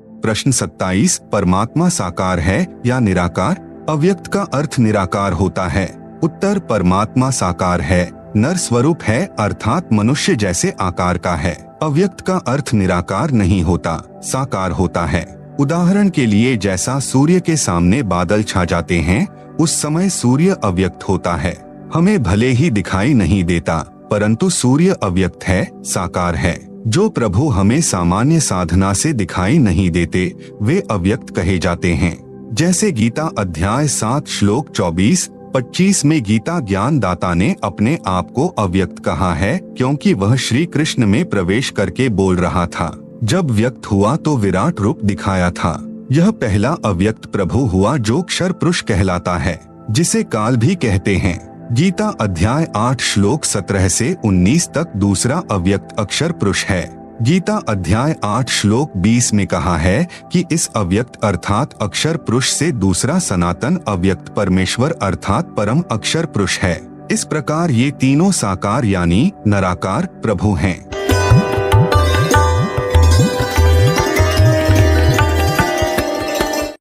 प्रश्न 27 परमात्मा साकार है या निराकार? अव्यक्त का अर्थ निराकार होता है। उत्तर परमात्मा साकार है, नर स्वरूप है अर्थात मनुष्य जैसे आकार का है। अव्यक्त का अर्थ निराकार नहीं होता, साकार होता है। उदाहरण के लिए जैसा सूर्य के सामने बादल छा जाते हैं, उस समय सूर्य अव्यक्त होता है। हमें भले ही दिखाई नहीं देता, परंतु सूर्य अव्यक्त है, साकार है। जो प्रभु हमें सामान्य साधना से दिखाई नहीं देते, वे अव्यक्त कहे जाते हैं। जैसे गीता अध्याय 7 श्लोक 24-25 में गीता ज्ञान दाता ने अपने आप को अव्यक्त कहा है, क्योंकि वह श्री कृष्ण में प्रवेश करके बोल रहा था। जब व्यक्त हुआ तो विराट रूप दिखाया था। यह पहला अव्यक्त प्रभु हुआ जो क्षर पुरुष कहलाता है, जिसे काल भी कहते हैं। गीता अध्याय 8 श्लोक 17 से 19 तक दूसरा अव्यक्त अक्षर पुरुष है। गीता अध्याय 8 श्लोक 20 में कहा है कि इस अव्यक्त अर्थात अक्षर पुरुष से दूसरा सनातन अव्यक्त परमेश्वर अर्थात परम अक्षर पुरुष है। इस प्रकार ये तीनों साकार यानी नराकार प्रभु हैं।